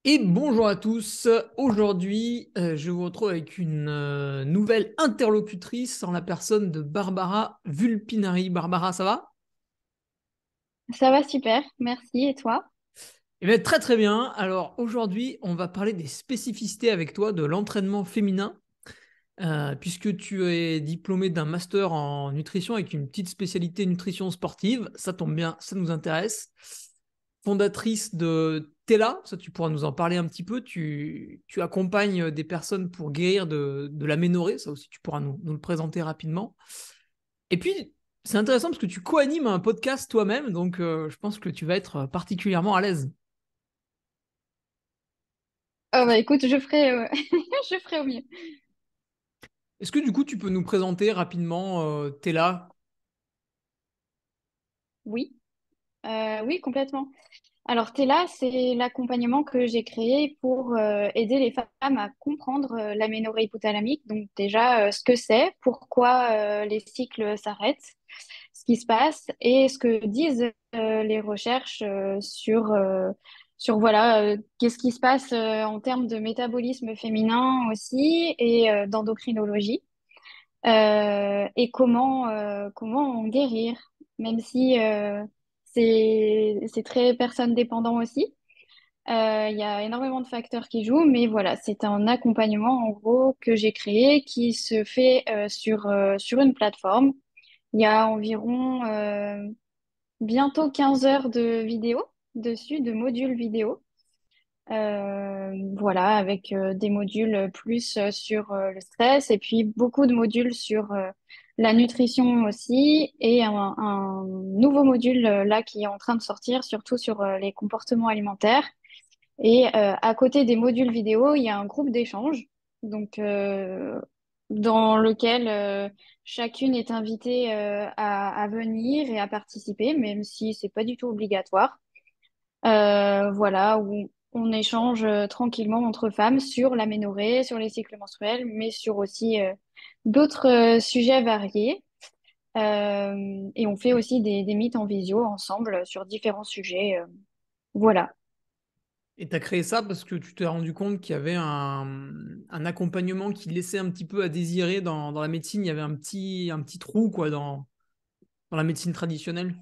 Et bonjour à tous. Aujourd'hui, je vous retrouve avec une nouvelle interlocutrice en la personne de Barbara Vulpinari. Barbara, ça va? Ça va super, merci. Et toi? Eh bien, très très bien. Alors aujourd'hui, on va parler des spécificités avec toi de l'entraînement féminin, puisque tu es diplômé d'un master en nutrition avec une petite spécialité nutrition sportive. Ça tombe bien, ça nous intéresse. Fondatrice de Tela, ça tu pourras nous en parler un petit peu. Tu accompagnes des personnes pour guérir de l'aménorrhée, ça aussi tu pourras nous le présenter rapidement. Et puis, c'est intéressant parce que tu co-animes un podcast toi-même, donc je pense que tu vas être particulièrement à l'aise. Oh bah écoute, je ferai, je ferai au mieux. Est-ce que du coup tu peux nous présenter rapidement Tela? Oui, oui, complètement. Alors Théla, c'est l'accompagnement que j'ai créé pour aider les femmes à comprendre l'aménorrhée hypothalamique. Donc déjà, ce que c'est, pourquoi les cycles s'arrêtent, ce qui se passe et ce que disent les recherches sur voilà, qu'est-ce qui se passe en termes de métabolisme féminin aussi et d'endocrinologie. Et comment en guérir, même si c'est très personne dépendant aussi. Il y a énormément de facteurs qui jouent, mais voilà, c'est un accompagnement en gros que j'ai créé qui se fait sur une plateforme. Il y a environ bientôt 15 heures de vidéos dessus, de modules vidéo. Voilà, avec des modules plus sur le stress et puis beaucoup de modules sur la nutrition aussi et un nouveau module là qui est en train de sortir, surtout sur les comportements alimentaires. Et à côté des modules vidéo, il y a un groupe d'échange, donc dans lequel chacune est invitée à venir et à participer, même si c'est pas du tout obligatoire. Voilà, où on échange tranquillement entre femmes sur l'aménorrhée, sur les cycles menstruels, mais sur aussi d'autres sujets variés. Et on fait aussi des meets en visio ensemble sur différents sujets. Voilà. Et tu as créé ça parce que tu t'es rendu compte qu'il y avait un accompagnement qui laissait un petit peu à désirer dans la médecine. Il y avait un petit trou quoi, dans la médecine traditionnelle.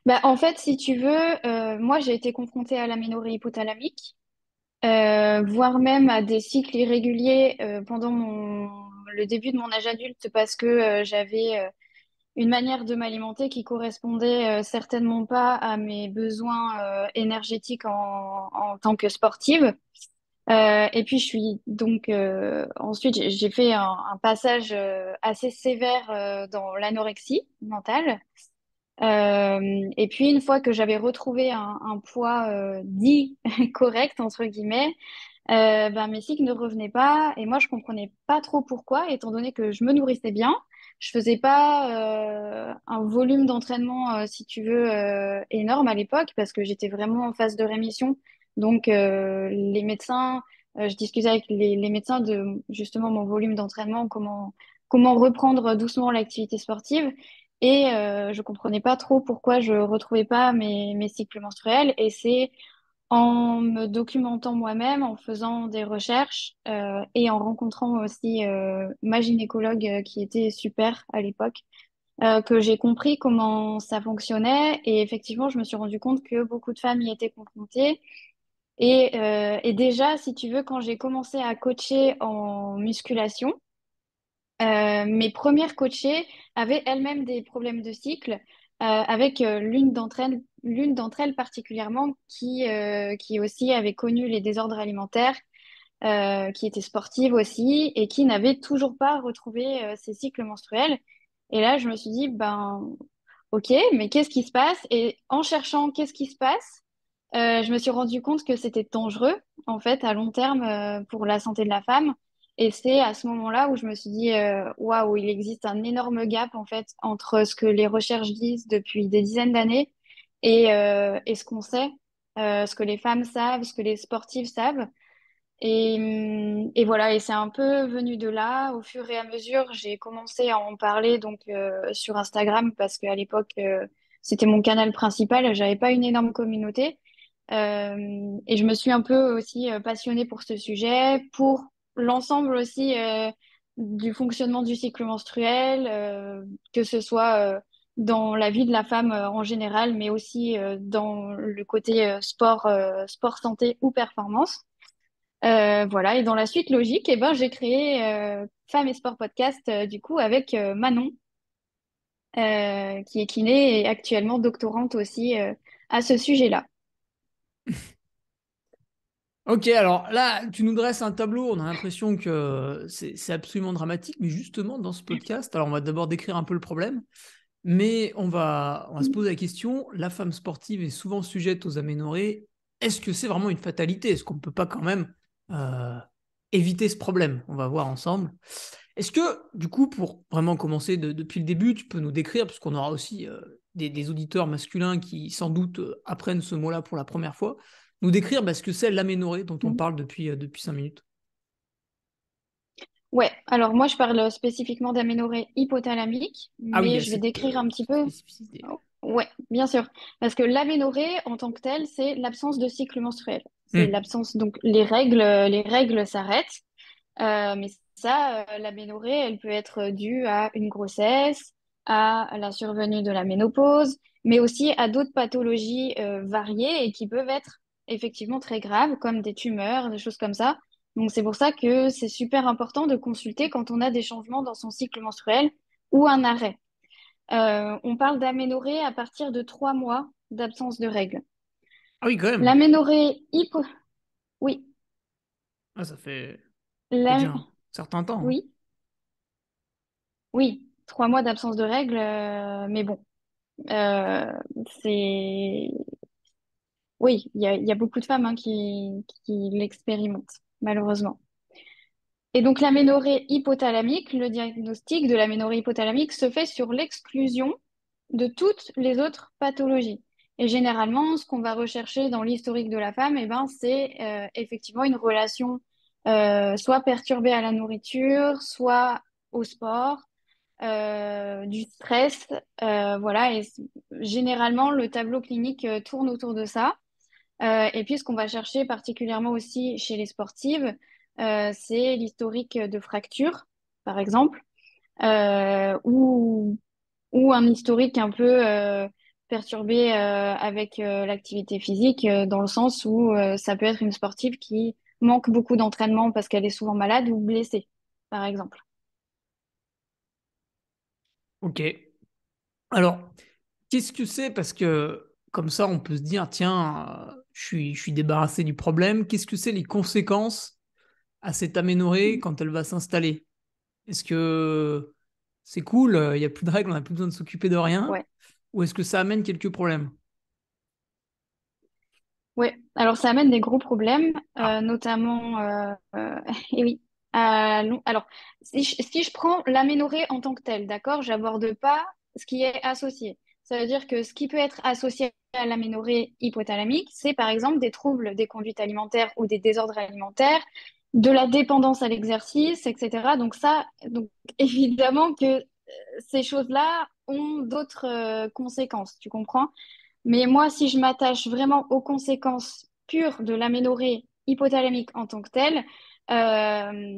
Bah, en fait, si tu veux, moi j'ai été confrontée à l'aménorrhée hypothalamique, voire même à des cycles irréguliers pendant le début de mon âge adulte parce que j'avais une manière de m'alimenter qui correspondait certainement pas à mes besoins énergétiques en tant que sportive. Et puis je suis donc ensuite j'ai fait un passage assez sévère dans l'anorexie mentale. Et puis une fois que j'avais retrouvé un poids dit correct entre guillemets, ben, mes cycles ne revenaient pas et moi je comprenais pas trop pourquoi, étant donné que je me nourrissais bien, je faisais pas un volume d'entraînement, si tu veux, énorme à l'époque parce que j'étais vraiment en phase de rémission. Donc les médecins, je discutais avec les médecins de justement mon volume d'entraînement, comment reprendre doucement l'activité sportive. Et je comprenais pas trop pourquoi je retrouvais pas mes cycles menstruels. Et c'est en me documentant moi-même, en faisant des recherches et en rencontrant aussi ma gynécologue qui était super à l'époque, que j'ai compris comment ça fonctionnait. Et effectivement, je me suis rendu compte que beaucoup de femmes y étaient confrontées. Et déjà, si tu veux, quand j'ai commencé à coacher en musculation, mes premières coachées avaient elles-mêmes des problèmes de cycle, avec l'une d'entre elles particulièrement qui aussi avait connu les désordres alimentaires, qui était sportive aussi et qui n'avait toujours pas retrouvé ses cycles menstruels. Et là, je me suis dit, ben, ok, mais qu'est-ce qui se passe? Et en cherchant qu'est-ce qui se passe, je me suis rendu compte que c'était dangereux, en fait, à long terme, pour la santé de la femme. Et c'est à ce moment-là où je me suis dit, waouh, il existe un énorme gap, en fait, entre ce que les recherches disent depuis des dizaines d'années et ce qu'on sait, ce que les femmes savent, ce que les sportives savent. Et voilà, et c'est un peu venu de là. Au fur et à mesure, j'ai commencé à en parler donc sur Instagram parce qu'à l'époque, c'était mon canal principal. J'avais pas une énorme communauté. Et je me suis un peu aussi passionnée pour ce sujet, pour l'ensemble aussi du fonctionnement du cycle menstruel, que ce soit dans la vie de la femme en général, mais aussi dans le côté sport santé ou performance. Voilà, et dans la suite logique, eh ben, j'ai créé Femmes et Sport Podcast, du coup, avec Manon, qui est kiné et actuellement doctorante aussi à ce sujet-là. Ok, alors là, tu nous dresses un tableau, on a l'impression que c'est absolument dramatique, mais justement, dans ce podcast, alors on va d'abord décrire un peu le problème, mais on va se poser la question, la femme sportive est souvent sujette aux aménorrhées, est-ce que c'est vraiment une fatalité? Est-ce qu'on ne peut pas quand même euh, éviter ce problème? On va voir ensemble. Est-ce que, du coup, pour vraiment commencer depuis le début, tu peux nous décrire, parce qu'on aura aussi des auditeurs masculins qui sans doute apprennent ce mot-là pour la première fois, nous décrire ce que c'est l'aménorrhée dont on parle depuis 5 minutes. Ouais, alors moi je parle spécifiquement d'aménorrhée hypothalamique, Ah oui, il y mais a je vais cette décrire un petit peu. spécificité. Oh, ouais, bien sûr. Parce que l'aménorrhée en tant que telle, c'est l'absence de cycle menstruel. C'est Hmm. l'absence, donc les règles s'arrêtent. Mais ça, l'aménorrhée, elle peut être due à une grossesse, à la survenue de la ménopause, mais aussi à d'autres pathologies variées et qui peuvent être effectivement très graves, comme des tumeurs, des choses comme ça. Donc c'est pour ça que c'est super important de consulter quand on a des changements dans son cycle menstruel ou un arrêt. On parle d'aménorrhée à partir de 3 mois d'absence de règles. Ah oui, quand même. L'aménorrhée hypo... Oui, Ah, ça fait la... déjà un certain temps, hein. oui, oui, 3 mois d'absence de règles, mais bon, euh, c'est... Oui, il y a beaucoup de femmes hein, qui l'expérimentent, malheureusement. Et donc l'aménorrhée hypothalamique, le diagnostic de l'aménorrhée hypothalamique se fait sur l'exclusion de toutes les autres pathologies. Et généralement, ce qu'on va rechercher dans l'historique de la femme, eh ben, c'est effectivement une relation soit perturbée à la nourriture, soit au sport, du stress. Voilà, et généralement, le tableau clinique tourne autour de ça. Et puis, ce qu'on va chercher particulièrement aussi chez les sportives, c'est l'historique de fractures, par exemple, ou un historique un peu perturbé avec l'activité physique, dans le sens où ça peut être une sportive qui manque beaucoup d'entraînement parce qu'elle est souvent malade ou blessée, par exemple. Ok. Alors, qu'est-ce que c'est? Parce que comme ça, on peut se dire, tiens, je suis débarrassé du problème. Qu'est-ce que c'est les conséquences à cette aménorrhée quand elle va s'installer? Est-ce que c'est cool, il n'y a plus de règles, on n'a plus besoin de s'occuper de rien? Ouais. Ou est-ce que ça amène quelques problèmes? Ouais, alors ça amène des gros problèmes, Ah, notamment, et oui, alors si je prends l'aménorrhée en tant que telle, d'accord, j'aborde pas ce qui est associé. Ça veut dire que ce qui peut être associé à l'aménorrhée hypothalamique, c'est par exemple des troubles des conduites alimentaires ou des désordres alimentaires, de la dépendance à l'exercice, etc. Donc ça, donc évidemment que ces choses-là ont d'autres conséquences, tu comprends? Mais moi, si je m'attache vraiment aux conséquences pures de l'aménorrhée hypothalamique en tant que telle,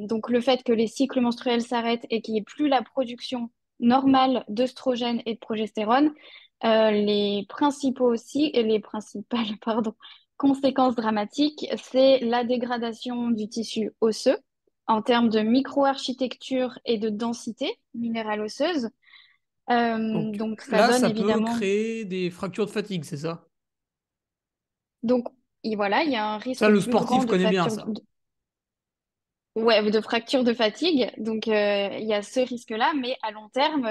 donc le fait que les cycles menstruels s'arrêtent et qu'il n'y ait plus la production normale d'œstrogène et de progestérone, les principaux aussi, et les principales, pardon, conséquences dramatiques, c'est la dégradation du tissu osseux en termes de microarchitecture et de densité minérale osseuse. donc Donc ça là, donne ça peut évidemment créer des fractures de fatigue, c'est ça? donc, et voilà, il y a un Ça, risque le plus grand sportif de connaît bien fracture ça. ouais, de fracture de fatigue. Donc, il y a ce risque-là, mais à long terme,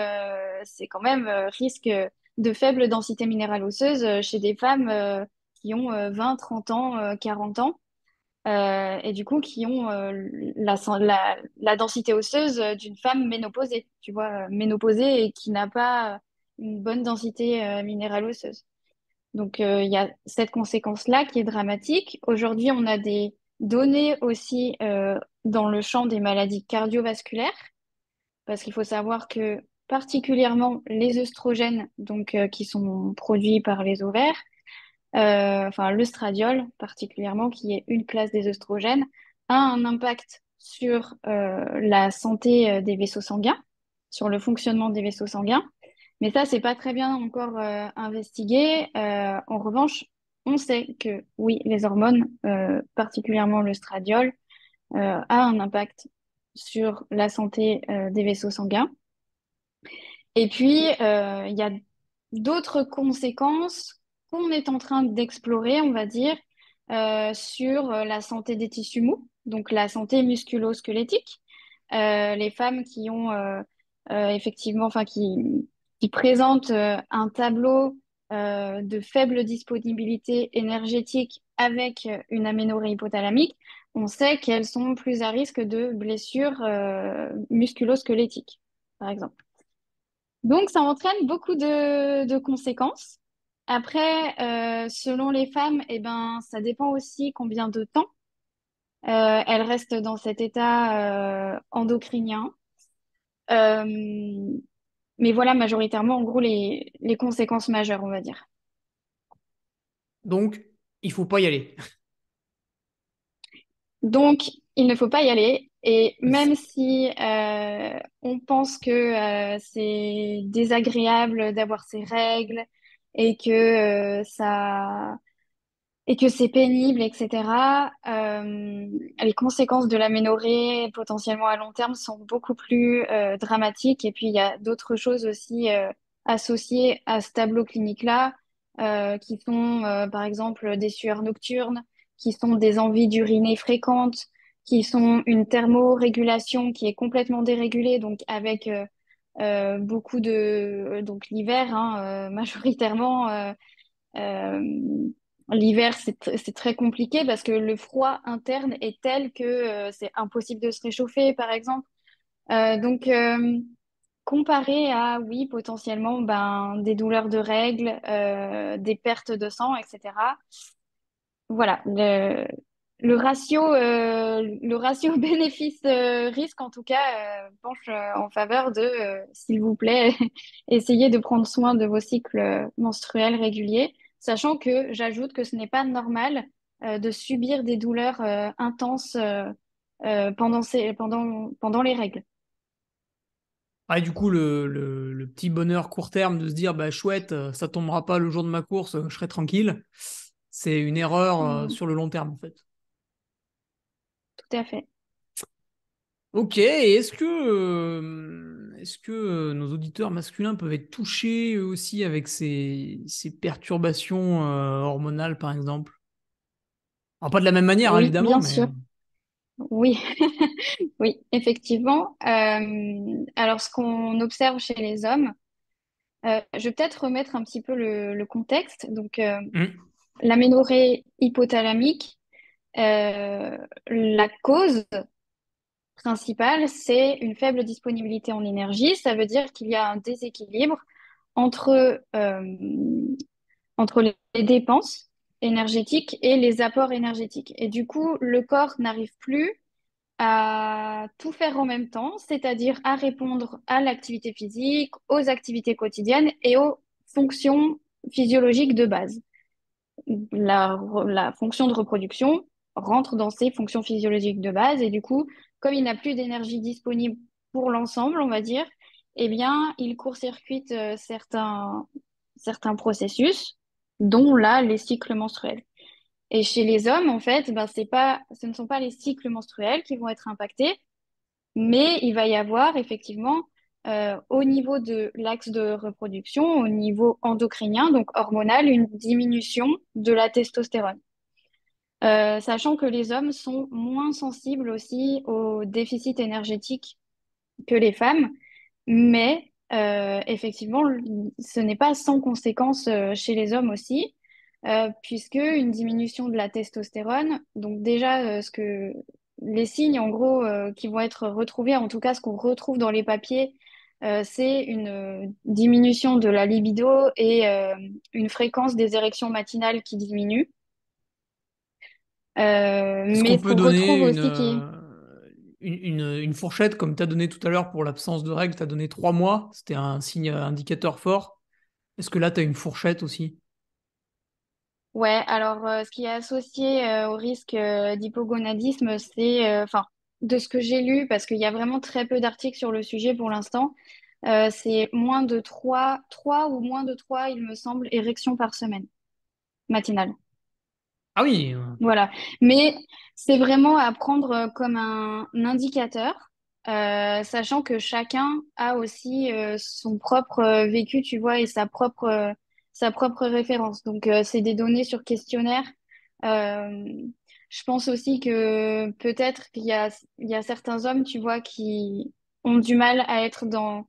c'est quand même risque de faible densité minérale osseuse chez des femmes qui ont 20, 30 ans, 40 ans, et du coup qui ont la densité osseuse d'une femme ménopausée, tu vois, ménopausée et qui n'a pas une bonne densité minérale osseuse. Donc, il y a cette conséquence-là qui est dramatique. Aujourd'hui, on a des données aussi dans le champ des maladies cardiovasculaires, parce qu'il faut savoir que particulièrement les œstrogènes, donc qui sont produits par les ovaires, enfin l'œstradiol particulièrement, qui est une classe des œstrogènes, a un impact sur la santé des vaisseaux sanguins, sur le fonctionnement des vaisseaux sanguins. Mais ça, c'est pas très bien encore investigué. En revanche, on sait que oui, les hormones, particulièrement l'œstradiol, a un impact sur la santé des vaisseaux sanguins. Et puis, il y a d'autres conséquences qu'on est en train d'explorer, on va dire, sur la santé des tissus mous, donc la santé musculo-squelettique. Les femmes qui ont effectivement, enfin, qui présentent un tableau de faible disponibilité énergétique avec une aménorrhée hypothalamique, on sait qu'elles sont plus à risque de blessures musculo-squelettiques, par exemple. Donc, ça entraîne beaucoup de conséquences. Après, selon les femmes, eh ben, ça dépend aussi combien de temps elles restent dans cet état endocrinien. Euh, mais voilà, majoritairement, en gros, les conséquences majeures, on va dire. Donc, il faut pas y aller. Donc, il ne faut pas y aller. Et même si on pense que c'est désagréable d'avoir ces règles et que et que c'est pénible, etc., les conséquences de l'aménorrhée, potentiellement à long terme, sont beaucoup plus dramatiques. Et puis, il y a d'autres choses aussi associées à ce tableau clinique-là, qui sont, par exemple, des sueurs nocturnes, qui sont des envies d'uriner fréquentes, qui sont une thermorégulation qui est complètement dérégulée, donc avec beaucoup de... Donc l'hiver, hein, majoritairement. Euh, L'hiver, c'est très compliqué parce que le froid interne est tel que c'est impossible de se réchauffer, par exemple. Donc, comparé à, oui, potentiellement, ben, des douleurs de règles, des pertes de sang, etc. Voilà, le ratio bénéfice-risque, en tout cas, penche en faveur de, s'il vous plaît, essayez de prendre soin de vos cycles menstruels réguliers, sachant que j'ajoute que ce n'est pas normal de subir des douleurs intenses pendant les règles. Ah, et du coup, le petit bonheur court terme de se dire, bah chouette, ça tombera pas le jour de ma course, je serai tranquille, c'est une erreur Mm, sur le long terme en fait. tout à fait. Ok, et est-ce que nos auditeurs masculins peuvent être touchés eux aussi avec ces perturbations hormonales, par exemple? Alors, pas de la même manière, hein, Oui, évidemment, bien mais sûr. Oui, oui, effectivement. Alors, ce qu'on observe chez les hommes, je vais peut-être remettre un petit peu le contexte. Donc, Hmm. l'aménorrhée hypothalamique, la cause principale, c'est une faible disponibilité en énergie. Ça veut dire qu'il y a un déséquilibre entre, entre les dépenses énergétiques et les apports énergétiques. Et du coup, le corps n'arrive plus à tout faire en même temps, c'est-à-dire à répondre à l'activité physique, aux activités quotidiennes et aux fonctions physiologiques de base. La fonction de reproduction rentre dans ces fonctions physiologiques de base et du coup, comme il n'a plus d'énergie disponible pour l'ensemble, on va dire, eh bien, il court-circuite certains processus, dont là, les cycles menstruels. Et chez les hommes, en fait, ben, ce ne sont pas les cycles menstruels qui vont être impactés, mais il va y avoir effectivement au niveau de l'axe de reproduction, au niveau endocrinien, donc hormonal, une diminution de la testostérone. Sachant que les hommes sont moins sensibles aussi au déficit énergétique que les femmes, mais effectivement, ce n'est pas sans conséquence chez les hommes aussi, puisque une diminution de la testostérone, donc déjà les signes en gros qui vont être retrouvés, en tout cas ce qu'on retrouve dans les papiers, c'est une diminution de la libido et une fréquence des érections matinales qui diminue. Est-ce Mais qu'on ce peut qu'on donner retrouve aussi qui une fourchette, comme tu as donné tout à l'heure pour l'absence de règles, tu as donné 3 mois, c'était un signe indicateur fort. Est-ce que là, tu as une fourchette aussi? Ouais, alors ce qui est associé au risque d'hypogonadisme, enfin, de ce que j'ai lu, parce qu'il y a vraiment très peu d'articles sur le sujet pour l'instant, c'est moins de trois ou moins de 3, il me semble, érections par semaine, matinale. Ah oui, Voilà. Mais c'est vraiment à prendre comme un indicateur, sachant que chacun a aussi son propre vécu, tu vois, et sa propre référence. Donc, c'est des données sur questionnaire. Euh, je pense aussi que peut-être il y a certains hommes, tu vois, qui ont du mal à être dans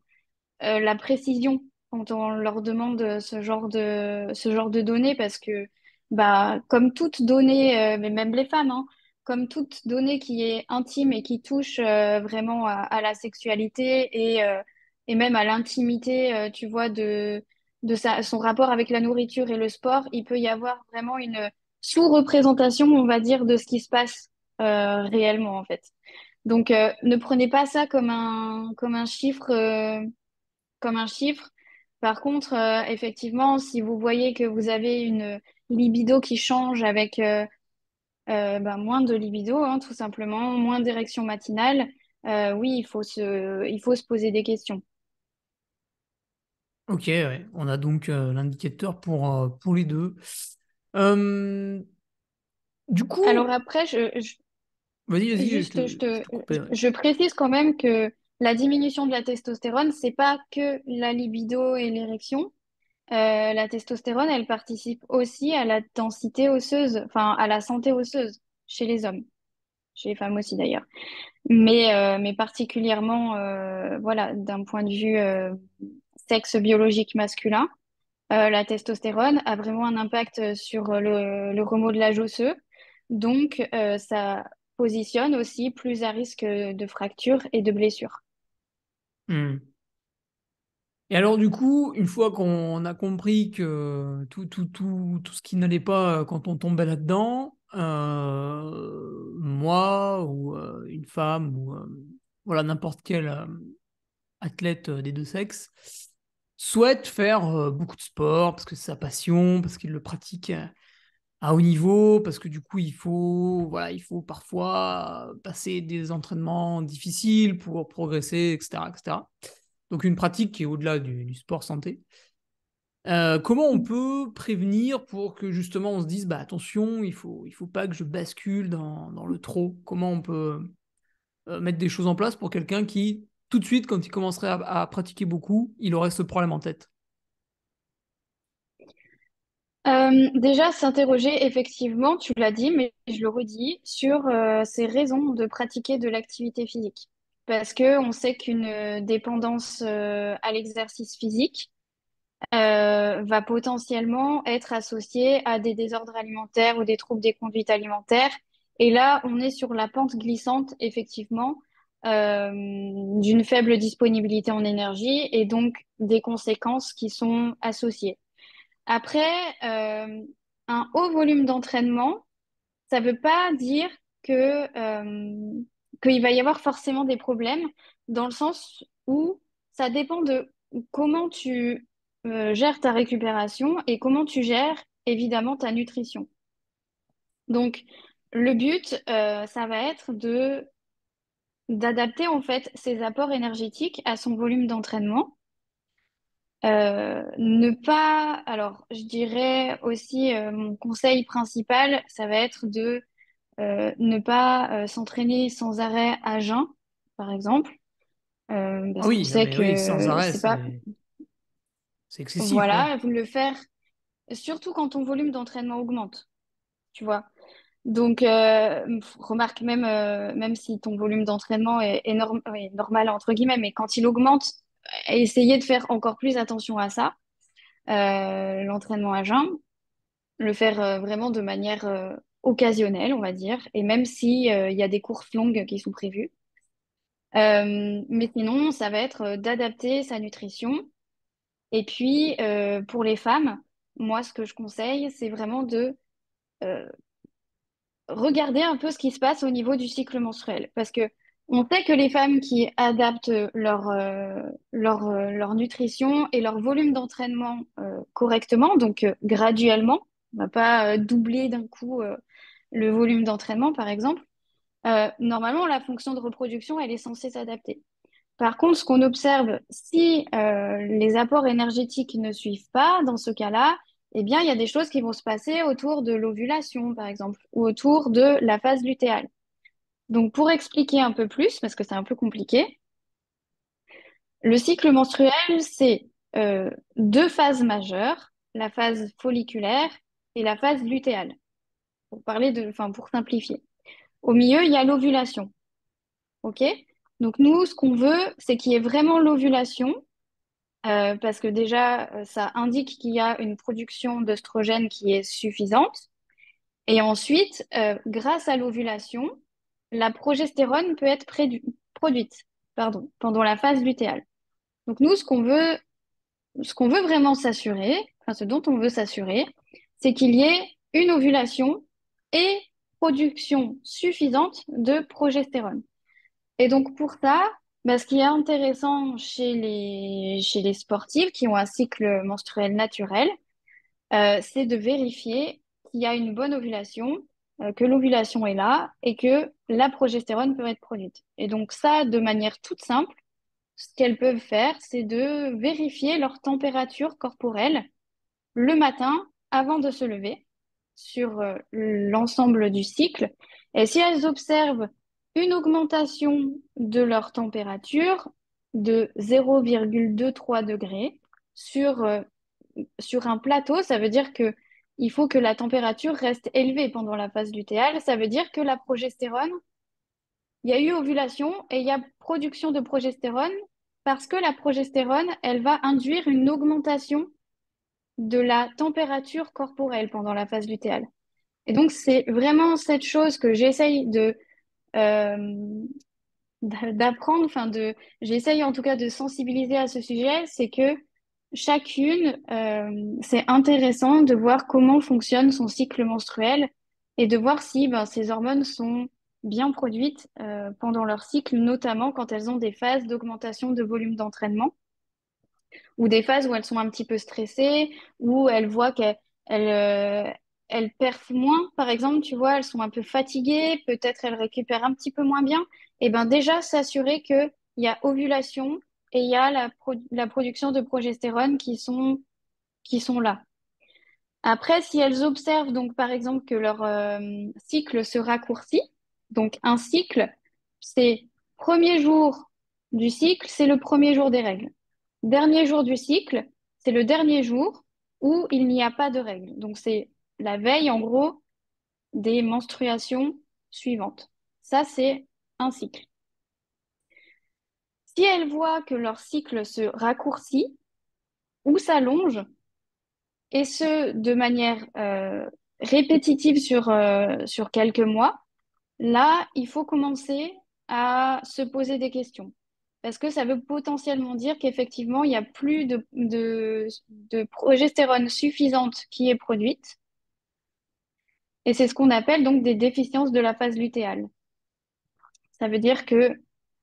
la précision quand on leur demande ce genre de données parce que bah comme toute donnée mais même les femmes hein, comme toute donnée qui est intime et qui touche vraiment à la sexualité et même à l'intimité tu vois son rapport avec la nourriture et le sport, il peut y avoir vraiment une sous-représentation on va dire de ce qui se passe réellement en fait. Donc ne prenez pas ça comme un chiffre. Par contre, effectivement, si vous voyez que vous avez une libido qui change avec moins de libido, hein, tout simplement, moins d'érection matinale, oui, il faut se poser des questions. ok, ouais. On a donc l'indicateur pour les deux. Euh, du Alors coup, après, vas-y, vas-y, je juste, te coupais, ouais. je précise quand même que la diminution de la testostérone, c'est pas que la libido et l'érection. La testostérone, elle participe aussi à la densité osseuse, enfin à la santé osseuse chez les hommes, chez les femmes aussi d'ailleurs. Mais particulièrement, voilà, d'un point de vue sexe biologique masculin, la testostérone a vraiment un impact sur le remodelage osseux. Donc, ça positionne aussi plus à risque de fractures et de blessures. Hmm. Et alors, du coup, une fois qu'on a compris que tout ce qui n'allait pas quand on tombait là-dedans, moi ou une femme ou voilà, n'importe quel athlète des deux sexes souhaite faire beaucoup de sport parce que c'est sa passion, parce qu'il le pratique à haut niveau, parce que du coup, voilà, il faut parfois passer des entraînements difficiles pour progresser, etc., etc. Donc une pratique qui est au-delà du sport santé. Comment on peut prévenir pour que justement on se dise bah attention, il faut pas que je bascule dans le trop. Comment on peut mettre des choses en place pour quelqu'un qui tout de suite quand il commencerait à pratiquer beaucoup, il aurait ce problème en tête. Déjà, s'interroger effectivement, tu l'as dit, mais je le redis, sur ces raisons de pratiquer de l'activité physique. Parce que on sait qu'une dépendance à l'exercice physique va potentiellement être associée à des désordres alimentaires ou des troubles des conduites alimentaires. Et là, on est sur la pente glissante, effectivement, d'une faible disponibilité en énergie et donc des conséquences qui sont associées. Après, un haut volume d'entraînement, ça ne veut pas dire que, qu'il va y avoir forcément des problèmes, dans le sens où ça dépend de comment tu gères ta récupération et comment tu gères évidemment ta nutrition. Donc, le but, ça va être d'adapter en fait ses apports énergétiques à son volume d'entraînement. Ne pas, alors je dirais aussi mon conseil principal, ça va être de ne pas s'entraîner sans arrêt à jeun, par exemple, Ah parce qu'on oui, non, sait mais oui, sans que arrêt, c'est pas, c'est excessif, ouais. voilà, vous le faire surtout quand ton volume d'entraînement augmente, tu vois. Donc remarque même si ton volume d'entraînement est normal entre guillemets, mais quand il augmente, essayez de faire encore plus attention à ça. L'entraînement à jeun, le faire vraiment de manière occasionnelle, on va dire, et même si il y a des courses longues qui sont prévues. Mais sinon, ça va être d'adapter sa nutrition. Et puis, pour les femmes, moi, ce que je conseille, c'est vraiment de euh, regarder un peu ce qui se passe au niveau du cycle menstruel. Parce que on sait que les femmes qui adaptent leur nutrition et leur volume d'entraînement correctement, donc graduellement, On va pas doubler d'un coup le volume d'entraînement, par exemple. Normalement, la fonction de reproduction, elle est censée s'adapter. Par contre, ce qu'on observe, si les apports énergétiques ne suivent pas, dans ce cas-là, eh bien, il y a des choses qui vont se passer autour de l'ovulation, par exemple, ou autour de la phase lutéale. Donc, pour expliquer un peu plus, parce que c'est un peu compliqué, le cycle menstruel, c'est deux phases majeures, la phase folliculaire et la phase lutéale, enfin, pour simplifier. Au milieu, il y a l'ovulation. OK? Donc, nous, ce qu'on veut, c'est qu'il y ait vraiment l'ovulation, parce que déjà, ça indique qu'il y a une production d'œstrogène qui est suffisante. Et ensuite, grâce à l'ovulation, la progestérone peut être produite, pardon, pendant la phase lutéale. Donc, nous, ce qu'on veut vraiment s'assurer, enfin, ce dont on veut s'assurer, c'est qu'il y ait une ovulation et production suffisante de progestérone. Et donc pour ça, bah, ce qui est intéressant chez les sportives qui ont un cycle menstruel naturel, c'est de vérifier qu'il y a une bonne ovulation, que l'ovulation est là et que la progestérone peut être produite. Et donc ça, de manière toute simple, ce qu'elles peuvent faire, c'est de vérifier leur température corporelle le matin avant de se lever sur l'ensemble du cycle. Et si elles observent une augmentation de leur température de 0,23 degrés sur un plateau, ça veut dire que il faut que la température reste élevée pendant la phase lutéale. Ça veut dire que la progestérone, il y a eu ovulation et il y a production de progestérone parce que la progestérone, elle va induire une augmentation de la température corporelle pendant la phase lutéale. Et donc, c'est vraiment cette chose que j'essaye euh, d'apprendre, j'essaye en tout cas de sensibiliser à ce sujet, c'est que c'est intéressant de voir comment fonctionne son cycle menstruel et de voir si ben, ces hormones sont bien produites pendant leur cycle, notamment quand elles ont des phases d'augmentation de volume d'entraînement ou des phases où elles sont un petit peu stressées, où elles voient qu'elles perfent moins, par exemple, tu vois, elles sont un peu fatiguées, peut-être elles récupèrent un petit peu moins bien. Et ben déjà s'assurer qu'il y a ovulation et il y a la production de progestérone qui sont là. Après, si elles observent donc par exemple que leur cycle se raccourcit, donc un cycle, c'est premier jour du cycle, c'est le premier jour des règles. Dernier jour du cycle, c'est le dernier jour où il n'y a pas de règles. Donc c'est la veille en gros des menstruations suivantes. Ça, c'est un cycle. Si elles voient que leur cycle se raccourcit ou s'allonge, et ce, de manière répétitive sur quelques mois, là, il faut commencer à se poser des questions. Parce que ça veut potentiellement dire qu'effectivement, il n'y a plus de progestérone suffisante qui est produite. Et c'est ce qu'on appelle donc des déficiences de la phase lutéale. Ça veut dire que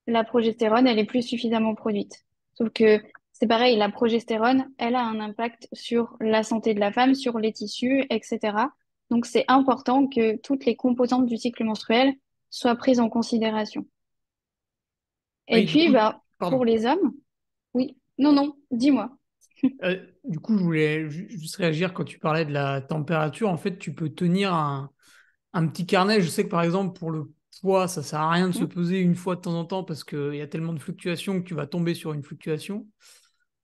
la progestérone, elle est plus suffisamment produite. Sauf que c'est pareil, la progestérone, elle a un impact sur la santé de la femme, sur les tissus, etc. Donc c'est important que toutes les composantes du cycle menstruel soient prises en considération. Et Oui, du puis, coup, bah, pardon. pour les hommes, oui, non, non, dis-moi. Du coup, je voulais juste réagir quand tu parlais de la température. En fait, tu peux tenir un petit carnet. Je sais que par exemple, pour le poids, ça sert à rien de se Hmm. peser une fois de temps en temps parce qu'il y a tellement de fluctuations que tu vas tomber sur une fluctuation.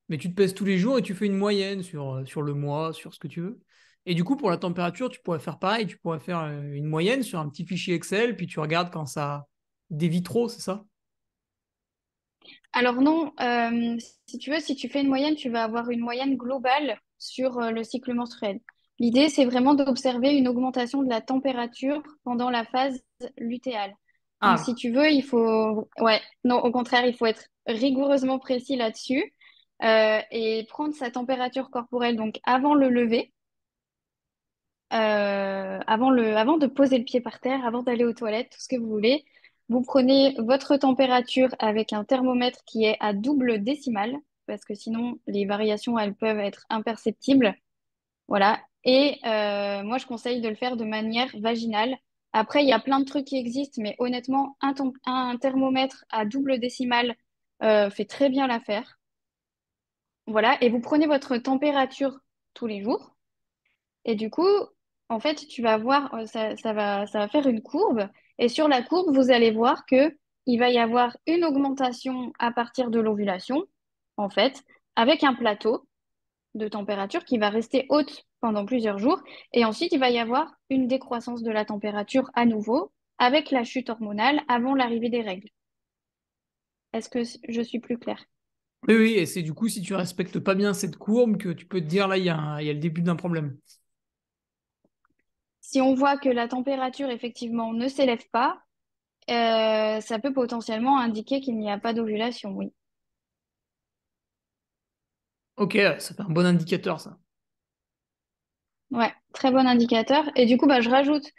Mais tu te pèses tous les jours et tu fais une moyenne sur le mois, sur ce que tu veux. Et du coup, pour la température, tu pourrais faire pareil. Tu pourrais faire une moyenne sur un petit fichier Excel, puis tu regardes quand ça dévie trop, c'est ça? Alors non, si tu veux, si tu fais une moyenne, tu vas avoir une moyenne globale sur le cycle menstruel. L'idée, c'est vraiment d'observer une augmentation de la température pendant la phase lutéale. Donc, si Ah, tu veux, il faut... Ouais, non, au contraire, il faut être rigoureusement précis là-dessus et prendre sa température corporelle donc avant le lever, avant de poser le pied par terre, avant d'aller aux toilettes, tout ce que vous voulez. Vous prenez votre température avec un thermomètre qui est à double décimale, parce que sinon les variations, elles peuvent être imperceptibles. Voilà. Et moi, je conseille de le faire de manière vaginale. Après, il y a plein de trucs qui existent, mais honnêtement, un thermomètre à double décimale fait très bien l'affaire. Voilà, et vous prenez votre température tous les jours. Et du coup, en fait, tu vas voir, ça va faire une courbe. Et sur la courbe, vous allez voir que il va y avoir une augmentation à partir de l'ovulation, en fait, avec un plateau de température qui va rester haute pendant plusieurs jours. Et ensuite, il va y avoir une décroissance de la température à nouveau avec la chute hormonale avant l'arrivée des règles. Est-ce que je suis plus claire? Oui, oui, et c'est du coup, si tu respectes pas bien cette courbe, que tu peux te dire, là, il y a le début d'un problème. Si on voit que la température, effectivement, ne s'élève pas, ça peut potentiellement indiquer qu'il n'y a pas d'ovulation, oui. Ok, ça fait un bon indicateur, ça. Ouais, très bon indicateur. Et du coup, bah, je rajoute,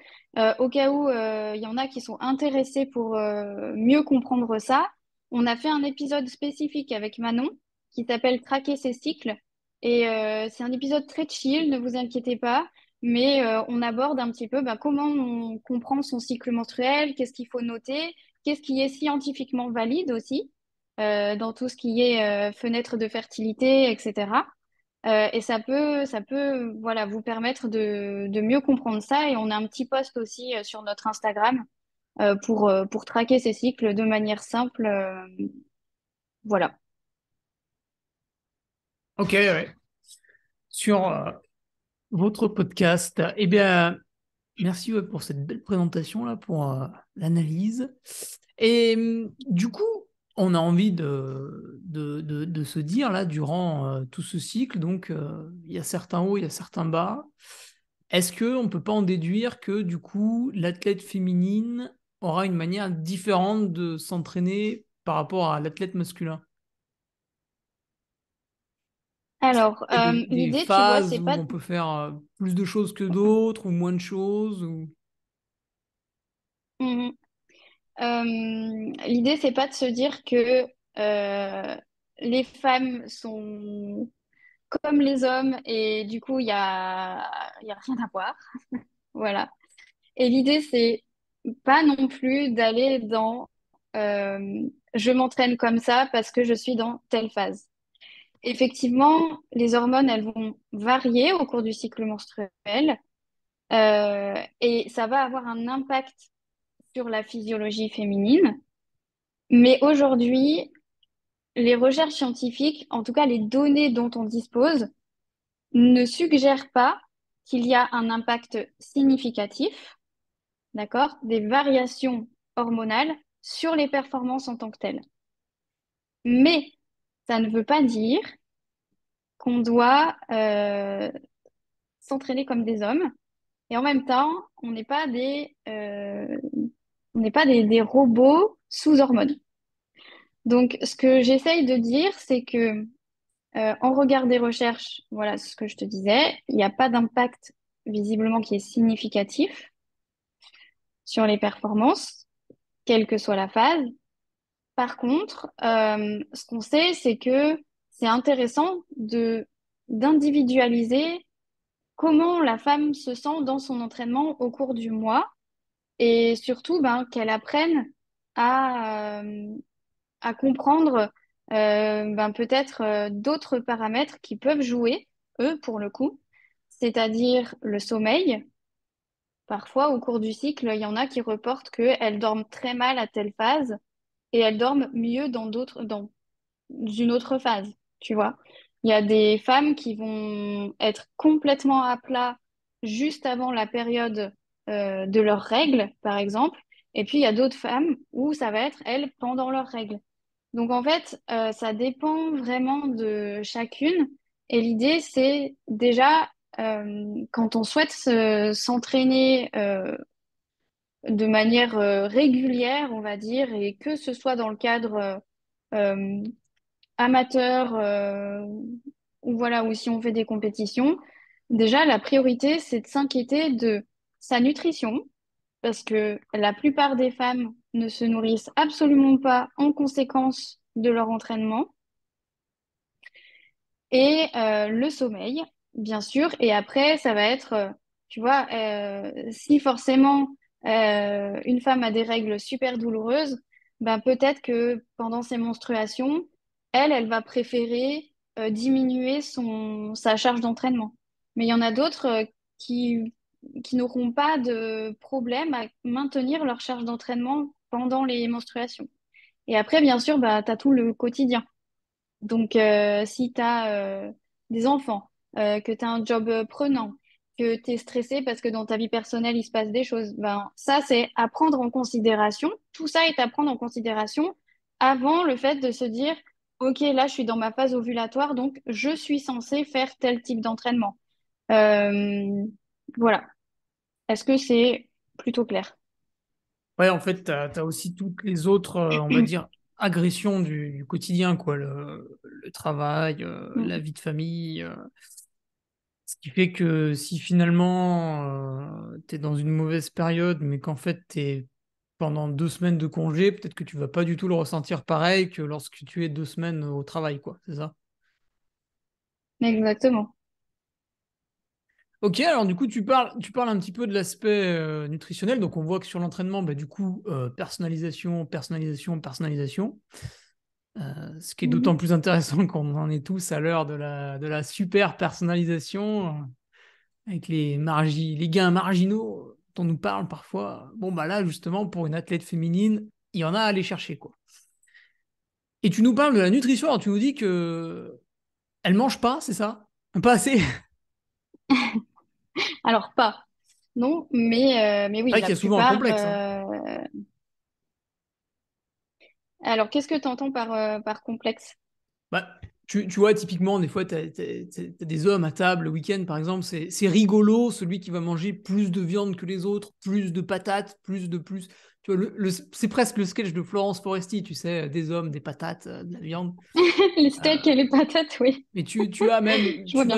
au cas où il y en a qui sont intéressés pour mieux comprendre ça, on a fait un épisode spécifique avec Manon qui s'appelle Traquer ses cycles. Et c'est un épisode très chill, ne vous inquiétez pas, mais on aborde un petit peu bah, comment on comprend son cycle menstruel, qu'est-ce qu'il faut noter, qu'est-ce qui est scientifiquement valide aussi, dans tout ce qui est fenêtre de fertilité, etc. Et ça peut, voilà, vous permettre de mieux comprendre ça. Et on a un petit post aussi sur notre Instagram pour traquer ces cycles de manière simple. Voilà. Ok, ouais. Sur votre podcast, eh bien, merci ouais, pour cette belle présentation là, pour l'analyse. Et du coup, on a envie de se dire là, durant tout ce cycle, donc il y a certains hauts, il y a certains bas. Est-ce qu'on ne peut pas en déduire que du coup, l'athlète féminine aura une manière différente de s'entraîner par rapport à l'athlète masculin? Alors, Il y a des l'idée, tu vois, phases c'est où pas. on peut faire plus de choses que d'autres ou moins de choses ou... Mhm. L'idée, c'est pas de se dire que les femmes sont comme les hommes et du coup, il y a rien à voir. Voilà. Et l'idée, c'est pas non plus d'aller dans je m'entraîne comme ça parce que je suis dans telle phase. Effectivement, les hormones, elles vont varier au cours du cycle menstruel et ça va avoir un impact sur la physiologie féminine. Mais aujourd'hui, les recherches scientifiques, en tout cas les données dont on dispose, ne suggèrent pas qu'il y a un impact significatif, d'accord, des variations hormonales sur les performances en tant que telles. Mais ça ne veut pas dire qu'on doit s'entraîner comme des hommes. Et en même temps, on n'est pas des robots sous hormones. Donc, ce que j'essaye de dire, c'est que en regard des recherches, voilà ce que je te disais, il n'y a pas d'impact visiblement qui est significatif sur les performances, quelle que soit la phase. Par contre, ce qu'on sait, c'est que c'est intéressant d'individualiser comment la femme se sent dans son entraînement au cours du mois et surtout ben, qu'elle apprenne à comprendre ben, peut-être d'autres paramètres qui peuvent jouer, eux, pour le coup, c'est-à-dire le sommeil. Parfois, au cours du cycle, il y en a qui reportent qu'elles dorment très mal à telle phase et elles dorment mieux dans une autre phase, tu vois. Il y a des femmes qui vont être complètement à plat juste avant la période de leurs règles, par exemple. Et puis, il y a d'autres femmes où ça va être, elles, pendant leurs règles. Donc, en fait, ça dépend vraiment de chacune. Et l'idée, c'est déjà, quand on souhaite s'entraîner de manière régulière, on va dire, et que ce soit dans le cadre euh, amateur ou voilà, ou si on fait des compétitions, déjà la priorité c'est de s'inquiéter de sa nutrition parce que la plupart des femmes ne se nourrissent absolument pas en conséquence de leur entraînement et le sommeil. bien sûr. Et après, ça va être, tu vois, si forcément une femme a des règles super douloureuses, ben peut-être que pendant ses menstruations, elle va préférer diminuer sa charge d'entraînement. Mais il y en a d'autres qui n'auront pas de problème à maintenir leur charge d'entraînement pendant les menstruations. Et après, bien sûr, bah, tu as tout le quotidien. Donc, si tu as des enfants, que tu as un job prenant, que tu es stressé parce que dans ta vie personnelle, il se passe des choses, ben, ça, c'est à prendre en considération. Tout ça est à prendre en considération avant le fait de se dire, OK, là, je suis dans ma phase ovulatoire, donc je suis censée faire tel type d'entraînement. Euh, voilà. Est-ce que c'est plutôt clair? Ouais, en fait, tu as, aussi toutes les autres, on va dire, agressions du quotidien, quoi. Le travail, la vie de famille. Ce qui fait que si finalement tu es dans une mauvaise période, mais qu'en fait tu es pendant 2 semaines de congé, peut-être que tu vas pas du tout le ressentir pareil que lorsque tu es 2 semaines au travail, quoi. C'est ça? Exactement. Ok, alors du coup, tu parles un petit peu de l'aspect nutritionnel. Donc, on voit que sur l'entraînement, bah, du coup, personnalisation, personnalisation, personnalisation. Ce qui est d'autant Mhm. plus intéressant qu'on en est tous à l'heure de la super personnalisation, avec les gains marginaux dont on nous parle parfois. Bon, bah là, justement, pour une athlète féminine, il y en a à aller chercher, quoi. Et tu nous parles de la nutrition, alors tu nous dis que elle mange pas, c'est ça? Pas assez? Alors, pas. Non, mais C'est oui, vrai la qu'il y a souvent un plupart. complexe, hein. Alors, qu'est-ce que tu entends par complexe? Bah, tu vois, typiquement, des fois, t'as des hommes à table le week-end, par exemple, c'est rigolo, celui qui va manger plus de viande que les autres, plus de patates, plus de plus. Tu vois, c'est presque le sketch de Florence Foresti, tu sais, des hommes, des patates, de la viande. Les Euh, steaks et les patates, oui, Mais tu as même, je vois bien.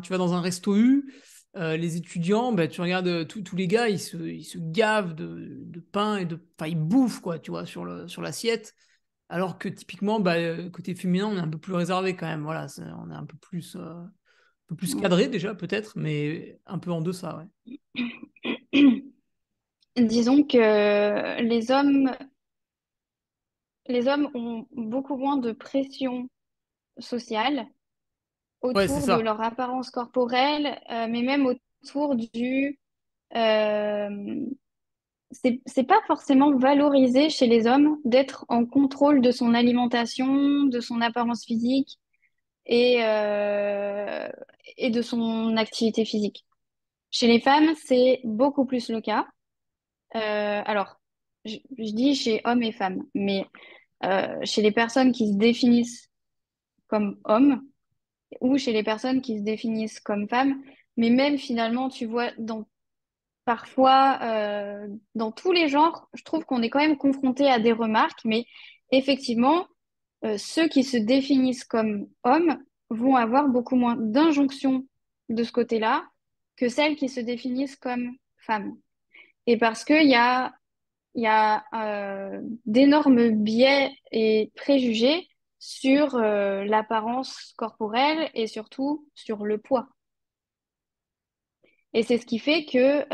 tu vas dans un resto U, les étudiants, bah, tu regardes tous les gars, ils se gavent de pain enfin, ils bouffent, quoi, tu vois, sur l'assiette. Alors que typiquement, bah, côté féminin, on est un peu plus réservé quand même. Voilà, on est un peu plus Ouais. cadré déjà, peut-être, mais un peu en deçà, ouais. Disons que les hommes ont beaucoup moins de pression sociale Ouais, c'est autour de ça. leur apparence corporelle, mais même autour euh, c'est pas forcément valorisé chez les hommes d'être en contrôle de son alimentation, de son apparence physique et, euh, et de son activité physique. Chez les femmes, c'est beaucoup plus le cas. Alors, je dis chez hommes et femmes, mais chez les personnes qui se définissent comme hommes ou chez les personnes qui se définissent comme femmes, mais même finalement, tu vois, parfois, dans tous les genres, je trouve qu'on est quand même confronté à des remarques, mais effectivement, ceux qui se définissent comme hommes vont avoir beaucoup moins d'injonctions de ce côté-là que celles qui se définissent comme femmes. Et parce qu'il y a d'énormes biais et préjugés sur l'apparence corporelle et surtout sur le poids. Et c'est ce qui fait que,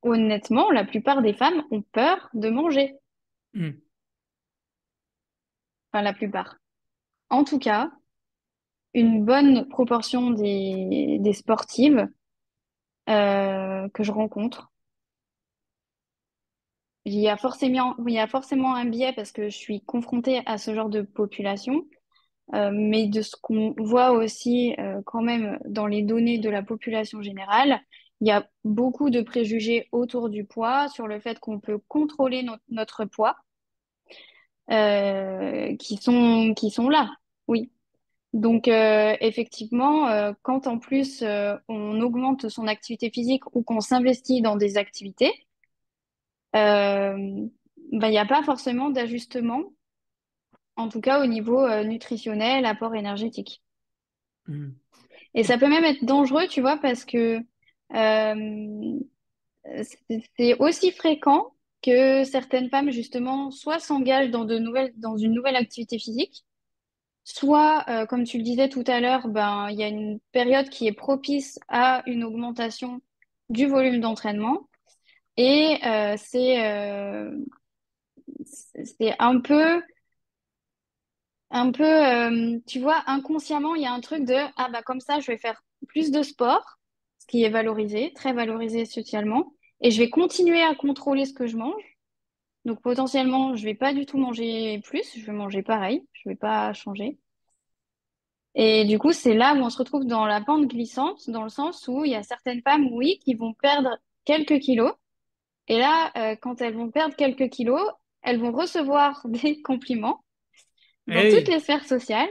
honnêtement, la plupart des femmes ont peur de manger. Hmm. Enfin, la plupart. En tout cas, une bonne proportion des sportives que je rencontre, il y a forcément un biais parce que je suis confrontée à ce genre de population. Mais de ce qu'on voit aussi quand même dans les données de la population générale, il y a beaucoup de préjugés autour du poids, sur le fait qu'on peut contrôler notre poids, qui sont là, oui. Donc effectivement, quand en plus on augmente son activité physique ou qu'on s'investit dans des activités, il n'y a pas forcément d'ajustement, en tout cas au niveau nutritionnel, apport énergétique. Hmm. Et ça peut même être dangereux, tu vois, parce que euh, c'est aussi fréquent que certaines femmes, justement, soit s'engagent dans une nouvelle activité physique, soit, comme tu le disais tout à l'heure, ben, il y a une période qui est propice à une augmentation du volume d'entraînement. Et c'est tu vois, inconsciemment, il y a un truc de, ah bah comme ça, je vais faire plus de sport, ce qui est valorisé, très valorisé socialement, et je vais continuer à contrôler ce que je mange. Donc potentiellement, je vais pas du tout manger plus, je vais manger pareil, je vais pas changer. Et du coup, c'est là où on se retrouve dans la pente glissante, dans le sens où il y a certaines femmes, oui, qui vont perdre quelques kilos. Et là, quand elles vont perdre quelques kilos, elles vont recevoir des compliments dans toutes Hey! les sphères sociales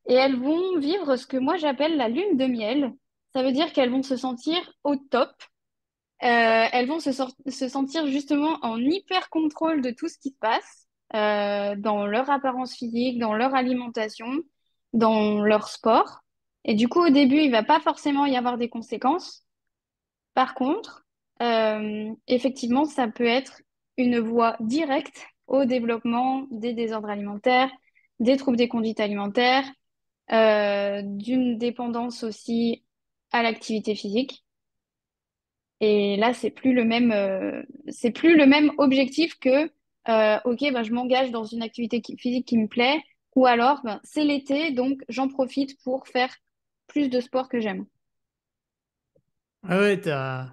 et elles vont vivre ce que moi j'appelle la lune de miel. Ça veut dire qu'elles vont se sentir au top. Elles vont se sentir justement en hyper contrôle de tout ce qui se passe dans leur apparence physique, dans leur alimentation, dans leur sport. Et du coup, au début, il va pas forcément y avoir des conséquences. Par contre, effectivement, ça peut être une voie directe au développement des désordres alimentaires, des troubles des conduites alimentaires, d'une dépendance aussi à l'activité physique. Et là, c'est plus le même objectif que, ok, ben, je m'engage dans une activité physique qui me plaît, ou alors, ben, c'est l'été, donc j'en profite pour faire plus de sport que j'aime. Ah ouais, t'as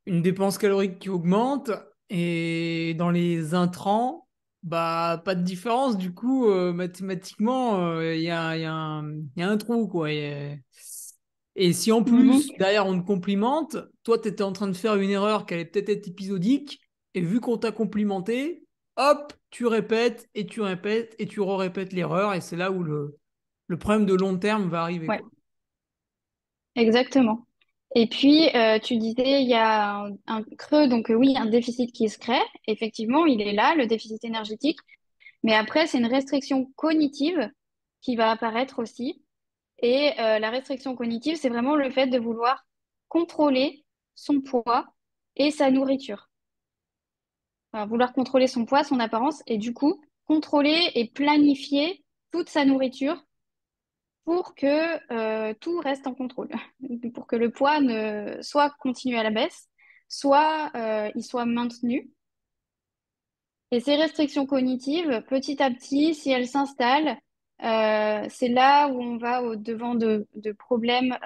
une dépense calorique qui augmente et dans les intrants, bah pas de différence. Du coup, mathématiquement, il y a un trou, quoi. Et si en plus, Mhm. derrière, on te complimente, toi, tu étais en train de faire une erreur qui allait peut-être être épisodique, et vu qu'on t'a complimenté, hop, tu répètes et tu répètes et tu répètes l'erreur, et c'est là où le problème de long terme va arriver, Ouais, quoi. exactement. Et puis, tu disais, il y a un creux, donc oui, un déficit qui se crée. Effectivement, il est là, le déficit énergétique. Mais après, c'est une restriction cognitive qui va apparaître aussi. Et la restriction cognitive, c'est vraiment le fait de vouloir contrôler son poids et sa nourriture. Enfin, vouloir contrôler son poids, son apparence, et du coup, contrôler et planifier toute sa nourriture pour que tout reste en contrôle, pour que le poids ne soit continue à la baisse, soit il soit maintenu. Et ces restrictions cognitives, petit à petit, si elles s'installent, c'est là où on va au devant de problèmes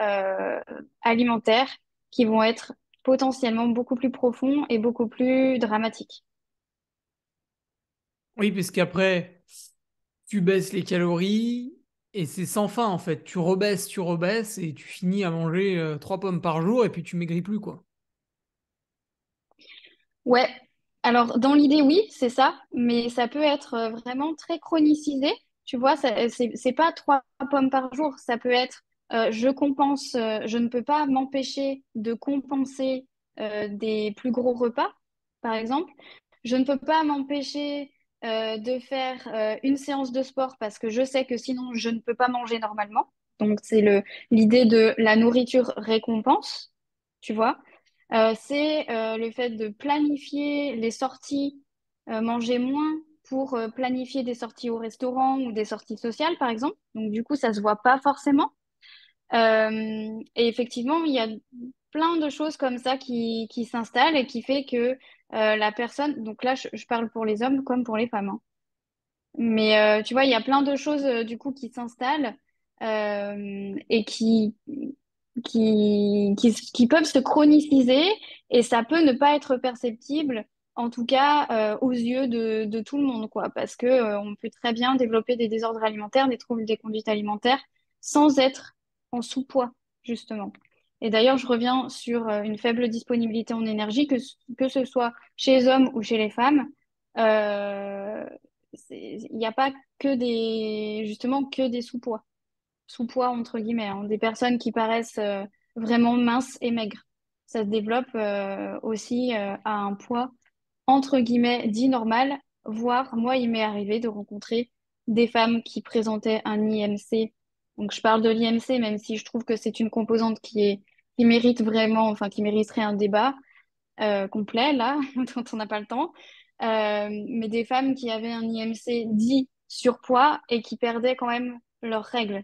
alimentaires qui vont être potentiellement beaucoup plus profonds et beaucoup plus dramatiques. Oui, parce qu'après, tu baisses les calories et c'est sans fin, en fait. Tu rebaisses et tu finis à manger 3 pommes par jour et puis tu maigris plus, quoi. Ouais, alors dans l'idée, oui, c'est ça, mais ça peut être vraiment très chronicisé. Tu vois, c'est pas 3 pommes par jour, ça peut être je compense, je ne peux pas m'empêcher de compenser des plus gros repas, par exemple. Je ne peux pas m'empêcher de faire une séance de sport parce que je sais que sinon je ne peux pas manger normalement. Donc c'est l'idée de la nourriture récompense, tu vois. C'est le fait de planifier les sorties, manger moins pour planifier des sorties au restaurant ou des sorties sociales, par exemple. Donc, du coup, ça se voit pas forcément. Et effectivement, il y a plein de choses comme ça qui s'installent et qui fait que la personne, donc là, je parle pour les hommes comme pour les femmes, hein. Mais tu vois, il y a plein de choses du coup qui s'installent et qui peuvent se chroniciser et ça peut ne pas être perceptible, en tout cas aux yeux de tout le monde, quoi, parce que on peut très bien développer des désordres alimentaires, des troubles des conduites alimentaires sans être en sous-poids, justement. Et d'ailleurs, je reviens sur une faible disponibilité en énergie, que ce soit chez les hommes ou chez les femmes. Euh, il n'y a pas justement que des sous-poids, sous-poids entre guillemets, hein, des personnes qui paraissent vraiment minces et maigres. Ça se développe aussi à un poids entre guillemets dit normal, voire moi il m'est arrivé de rencontrer des femmes qui présentaient un IMC. Donc je parle de l'IMC même si je trouve que c'est une composante qui mérite vraiment, enfin qui mériterait un débat complet là, dont on n'a pas le temps. Mais des femmes qui avaient un IMC dit surpoids et qui perdaient quand même leurs règles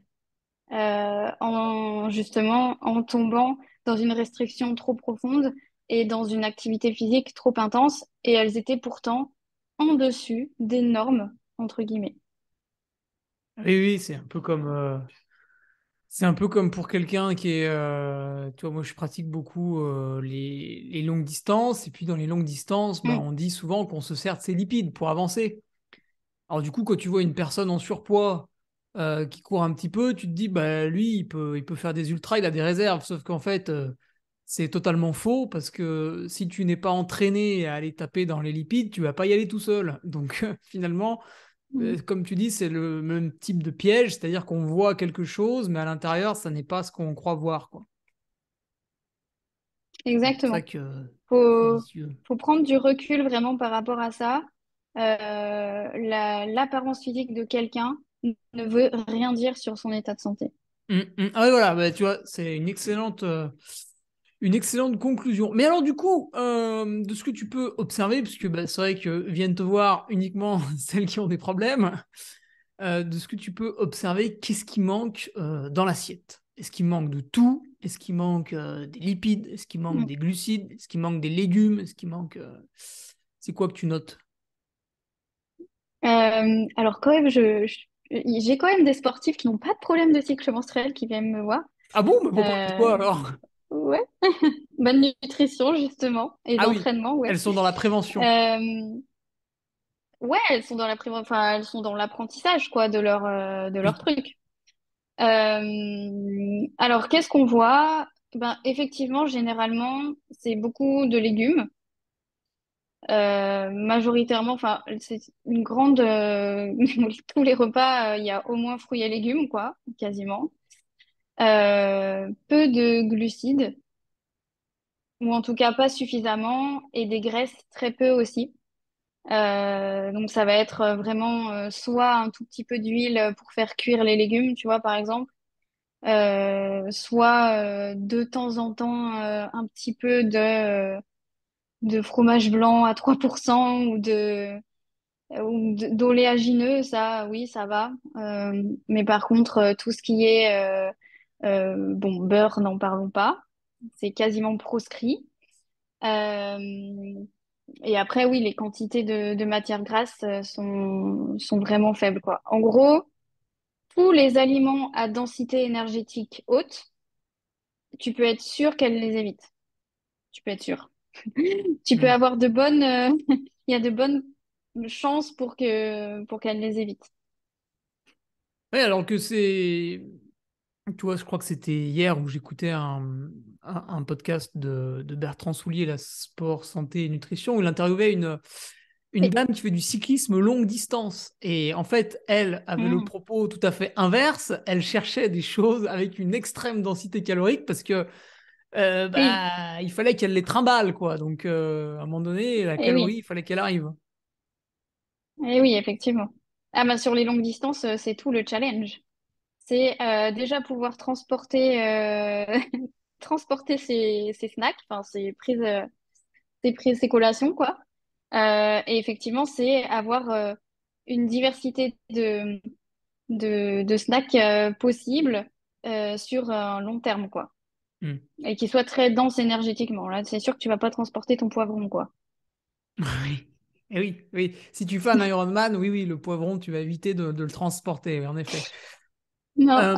justement en tombant dans une restriction trop profonde et dans une activité physique trop intense. Et elles étaient pourtant en dessus des normes, entre guillemets. Oui, oui, c'est un peu comme pour quelqu'un qui est, tu vois, moi je pratique beaucoup les longues distances, et puis dans les longues distances, bah, Mm, on dit souvent qu'on se sert de ses lipides pour avancer. Alors du coup, quand tu vois une personne en surpoids qui court un petit peu, tu te dis, bah lui, il peut faire des ultras, il a des réserves, sauf qu'en fait, c'est totalement faux, parce que si tu n'es pas entraîné à aller taper dans les lipides, tu vas pas y aller tout seul. Donc finalement, mm. comme tu dis, c'est le même type de piège, c'est-à-dire qu'on voit quelque chose, mais à l'intérieur, ça n'est pas ce qu'on croit voir, quoi. C'est pour ça Exactement. que c'est Faut, vicieux. faut prendre du recul vraiment par rapport à ça. L'apparence physique de quelqu'un ne veut rien dire sur son état de santé. Ah ouais, voilà, bah, tu vois, c'est une excellente conclusion. Mais alors, du coup, de ce que tu peux observer, puisque bah, c'est vrai que viennent te voir uniquement celles qui ont des problèmes, de ce que tu peux observer, qu'est-ce qui manque dans l'assiette? Est-ce qu'il manque de tout? Est-ce qu'il manque des lipides? Est-ce qu'il manque Mm. des glucides? Est-ce qu'il manque des légumes? Est-ce qu'il manque... C'est quoi que tu notes? Alors quand même, j'ai quand même des sportifs qui n'ont pas de problème de cycle menstruel qui viennent me voir. Ah bon, mais pour parler de quoi Euh, alors? ouais, bonne nutrition justement et Ah oui, d'entraînement, ouais. elles sont dans la prévention. Euh, ouais, elles sont dans enfin, elles sont dans l'apprentissage quoi de leur Oui. truc. Alors qu'est-ce qu'on voit? Ben effectivement, généralement, c'est beaucoup de légumes. Majoritairement, enfin, c'est une grande. Tous les repas, il y a au moins fruits et légumes, quoi, quasiment. Peu de glucides, ou en tout cas pas suffisamment, et des graisses très peu aussi. Donc ça va être vraiment soit un tout petit peu d'huile pour faire cuire les légumes, tu vois, par exemple, soit de temps en temps un petit peu de fromage blanc à 3% d'oléagineux, ça, oui, ça va. Mais par contre, tout ce qui est bon, beurre, n'en parlons pas. C'est quasiment proscrit. Euh, et après, oui, les quantités de matières grasses sont vraiment faibles, quoi. En gros, tous les aliments à densité énergétique haute, tu peux être sûr qu'elle les évite. Tu peux être sûr. Tu peux Hmm. avoir de bonnes, il y a de bonnes chances pour qu'elle les évite. Oui, alors que c'est... Tu vois, je crois que c'était hier où j'écoutais un podcast de Bertrand Soulier, la Sport, Santé et Nutrition, où il interviewait une Oui. dame qui fait du cyclisme longue distance. Et en fait, elle avait le Mmh. propos tout à fait inverse. Elle cherchait des choses avec une extrême densité calorique parce que Oui, bah, il fallait qu'elle les trimballe, quoi. Donc, à un moment donné, la et calorie, oui, il fallait qu'elle arrive. et oui, effectivement. Ah bah sur les longues distances, c'est tout le challenge. C'est déjà pouvoir transporter, transporter ses snacks, enfin ses collations, quoi. Et effectivement, c'est avoir une diversité de snacks possibles sur un long terme, quoi. Hmm. Et qui soit très dense énergétiquement. Là, c'est sûr que tu vas pas transporter ton poivron, quoi. Oui. Et oui, oui. Si tu fais un Ironman, oui, oui, le poivron, tu vas éviter de le transporter, oui, en effet. Non. Euh,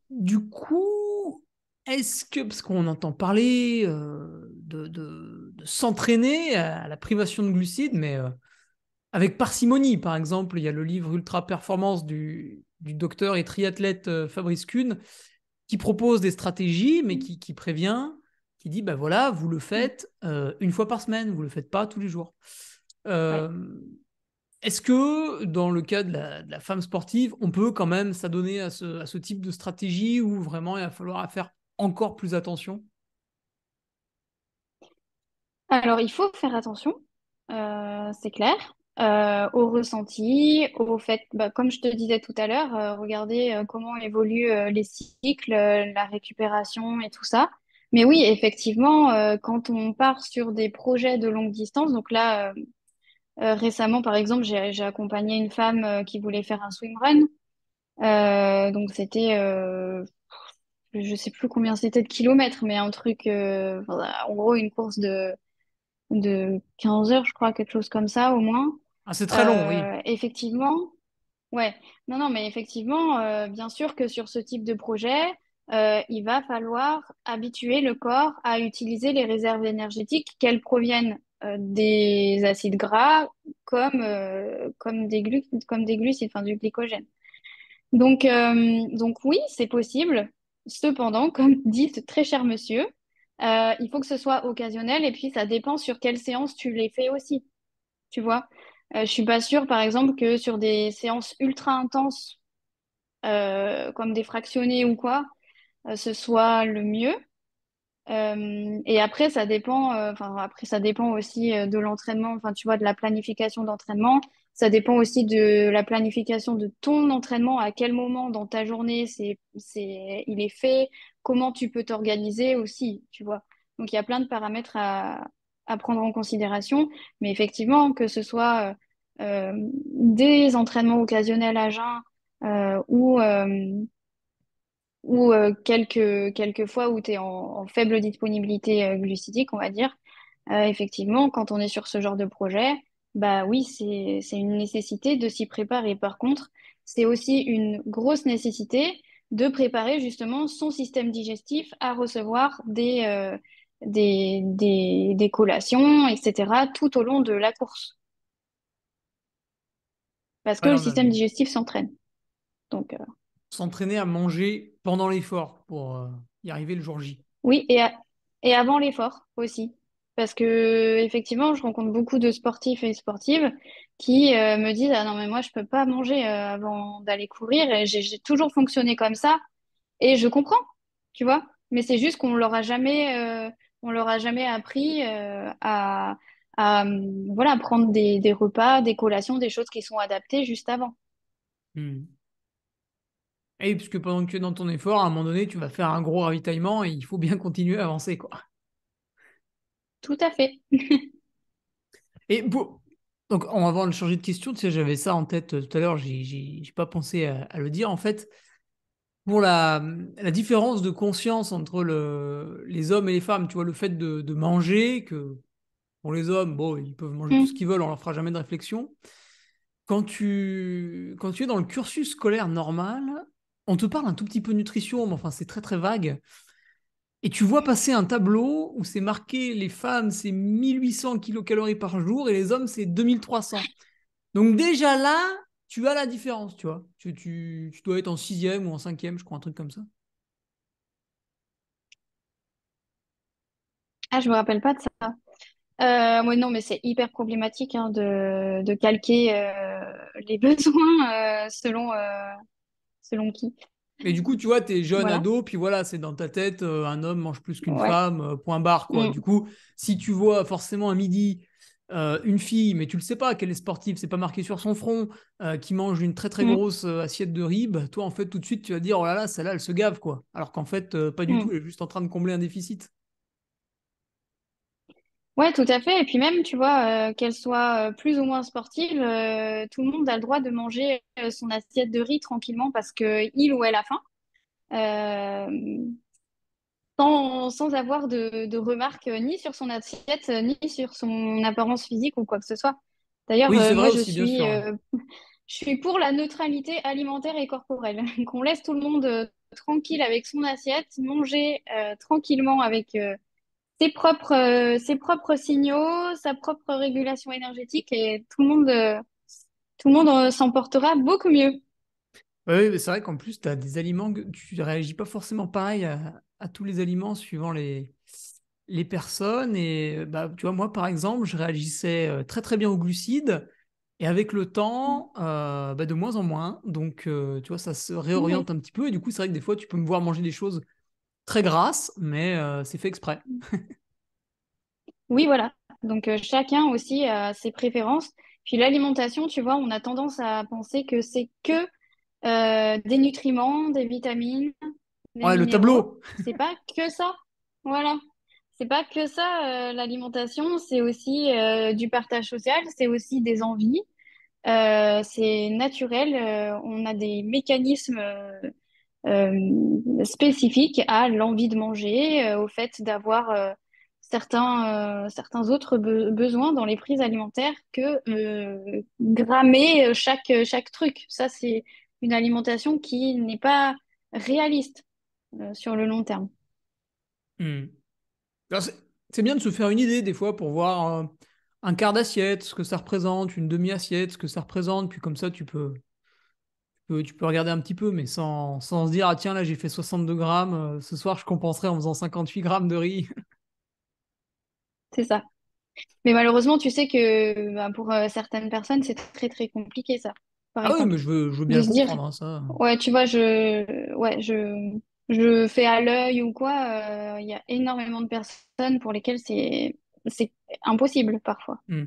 du coup, est-ce que, parce qu'on entend parler de s'entraîner à la privation de glucides, mais avec parcimonie, par exemple, il y a le livre Ultra Performance du docteur et triathlète Fabrice Kuhn qui propose des stratégies, mais qui prévient, qui dit, ben voilà, vous le faites une fois par semaine, vous le faites pas tous les jours. Ouais. Euh, Est-ce que dans le cas de la femme sportive, on peut quand même s'adonner à ce type de stratégie où vraiment il va falloir faire encore plus attention? Alors, il faut faire attention, c'est clair, au ressenti, au fait, bah, comme je te disais tout à l'heure, regarder comment évoluent les cycles, la récupération et tout ça. Mais oui, effectivement, quand on part sur des projets de longue distance, donc là, Récemment, par exemple, j'ai accompagné une femme qui voulait faire un swimrun. Donc c'était, je sais plus combien c'était de kilomètres, mais un truc, en gros, une course de 15 heures, je crois, quelque chose comme ça au moins. Ah, c'est très long, oui. Effectivement, ouais, non, non, mais effectivement, bien sûr que sur ce type de projet, il va falloir habituer le corps à utiliser les réserves énergétiques, qu'elles proviennent des acides gras comme des glucides, enfin du glycogène. Donc oui, c'est possible. Cependant, comme dit ce très cher monsieur, il faut que ce soit occasionnel et puis ça dépend sur quelle séance tu les fais aussi, tu vois. Je suis pas sûre, par exemple, que sur des séances ultra intenses, comme des fractionnés ou quoi, ce soit le mieux. Et après, ça dépend, après, ça dépend aussi de l'entraînement, enfin, tu vois, de la planification d'entraînement. Ça dépend aussi de la planification de ton entraînement, à quel moment dans ta journée il est fait, comment tu peux t'organiser aussi, tu vois. Donc, il y a plein de paramètres à prendre en considération. Mais effectivement, que ce soit des entraînements occasionnels à jeun ou quelques fois où tu es en faible disponibilité glucidique, on va dire, effectivement, quand on est sur ce genre de projet, bah oui, c'est une nécessité de s'y préparer. Par contre, c'est aussi une grosse nécessité de préparer justement son système digestif à recevoir des collations, etc., tout au long de la course. Parce que Ouais, le non, non, système mais digestif s'entraîne. Donc, s'entraîner à manger pendant l'effort pour y arriver le jour J. oui, et avant l'effort aussi. Parce que effectivement, je rencontre beaucoup de sportifs et sportives qui me disent, ah non, mais moi, je peux pas manger avant d'aller courir. Et j'ai toujours fonctionné comme ça. Et je comprends, tu vois. Mais c'est juste on leur a jamais appris voilà, prendre des repas, des collations, des choses qui sont adaptées juste avant. Hmm. Et puisque pendant que tu es dans ton effort, à un moment donné, tu vas faire un gros ravitaillement et il faut bien continuer à avancer, quoi. Tout à fait. Et donc, avant de changer de question, tu sais, j'avais ça en tête tout à l'heure, j'ai pas pensé à le dire. En fait, pour la différence de conscience entre les hommes et les femmes, tu vois, le fait de manger, que pour les hommes, bon, ils peuvent manger tout ce Mm. qu'ils veulent, on leur fera jamais de réflexion. Quand tu es dans le cursus scolaire normal, on te parle un tout petit peu de nutrition, mais enfin, c'est très très vague. Et tu vois passer un tableau où c'est marqué les femmes, c'est 1800 kilocalories par jour et les hommes, c'est 2300. Donc déjà là, tu as la différence, tu vois. Tu dois être en sixième ou en cinquième, je crois, un truc comme ça. Ah, je me rappelle pas de ça. Oui, non, mais c'est hyper problématique hein, de calquer les besoins selon qui. Mais du coup, tu vois, t'es jeune Voilà. ado, puis voilà, c'est dans ta tête, un homme mange plus qu'une Ouais. femme, point barre, quoi. Du Mm, coup, si tu vois forcément à midi une fille, mais tu le sais pas qu'elle est sportive, c'est pas marqué sur son front, qui mange une très très mm, grosse assiette de ribs, toi, en fait, tout de suite, tu vas dire, oh là là, celle-là, elle se gave, quoi. Alors qu'en fait, pas du tout, mm. elle est juste en train de combler un déficit. Ouais, tout à fait. Et puis même, tu vois, qu'elle soit plus ou moins sportive, tout le monde a le droit de manger son assiette de riz tranquillement parce que il ou elle a faim, euh, sans avoir de remarques ni sur son assiette, ni sur son apparence physique ou quoi que ce soit. D'ailleurs, Oui, c'est vrai moi, aussi, bien sûr. Ouais. je suis pour la neutralité alimentaire et corporelle, qu'on laisse tout le monde tranquille avec son assiette, manger tranquillement avec ses propres signaux, sa propre régulation énergétique et tout le monde s'en portera beaucoup mieux. Oui, mais c'est vrai qu'en plus, tu as des aliments que tu réagis pas forcément pareil à tous les aliments suivant les personnes. Et bah, tu vois, moi, par exemple, je réagissais très très bien aux glucides et avec le temps, bah, de moins en moins. Donc, tu vois, ça se Oui, réoriente un petit peu. Et du coup, c'est vrai que des fois, tu peux me voir manger des choses très grasses, mais c'est fait exprès. oui, voilà. Donc chacun aussi a ses préférences. Puis l'alimentation, tu vois, on a tendance à penser que c'est que des nutriments, des vitamines, des Ouais, le minéraux. tableau. C'est pas que ça. Voilà. c'est pas que ça, l'alimentation, c'est aussi du partage social, c'est aussi des envies. C'est naturel, on a des mécanismes spécifiques à l'envie de manger, au fait d'avoir certains autres besoins dans les prises alimentaires que grammer chaque truc. Ça, c'est une alimentation qui n'est pas réaliste sur le long terme. Hmm. Alors, c'est bien de se faire une idée des fois pour voir un quart d'assiette, ce que ça représente, une demi-assiette, ce que ça représente, puis comme ça tu peux regarder un petit peu, mais sans se dire, ah tiens, là j'ai fait 62 grammes, ce soir je compenserai en faisant 58 grammes de riz. C'est ça. Mais malheureusement, tu sais que bah, pour certaines personnes, c'est très très compliqué ça, par Ah oui, mais exemple. je veux bien De le se dire, comprendre, hein, ça. ouais, tu vois, je fais à l'œil ou quoi, il y a énormément de personnes pour lesquelles c'est impossible parfois. Hmm.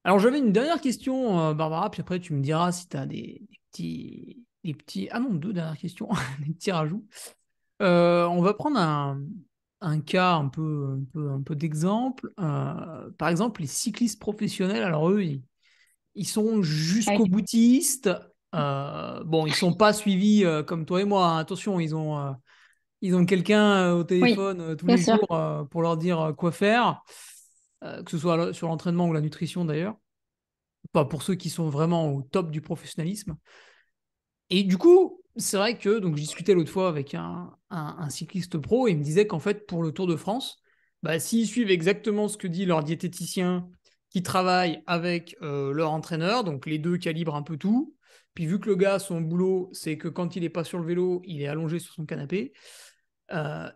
Alors j'avais une dernière question, Barbara, puis après tu me diras si tu as des petits. Ah non, deux dernières questions, des petits rajouts. On va prendre un cas un peu d'exemple. Par exemple, les cyclistes professionnels, alors eux, ils sont Ah jusqu'au oui, boutiste. Bon, ils sont pas suivis comme toi et moi, hein. Attention, ils ont quelqu'un au oui, téléphone tous bien les sûr. jours pour leur dire quoi faire, que ce soit sur l'entraînement ou la nutrition d'ailleurs. Pas pour ceux qui sont vraiment au top du professionnalisme. Et du coup, c'est vrai que donc, je discutais l'autre fois avec un cycliste pro et il me disait qu'en fait, pour le Tour de France, bah, s'ils suivent exactement ce que dit leur diététicien qui travaille avec leur entraîneur, donc les deux calibrent un peu tout, puis vu que le gars, son boulot, c'est que quand il n'est pas sur le vélo, il est allongé sur son canapé,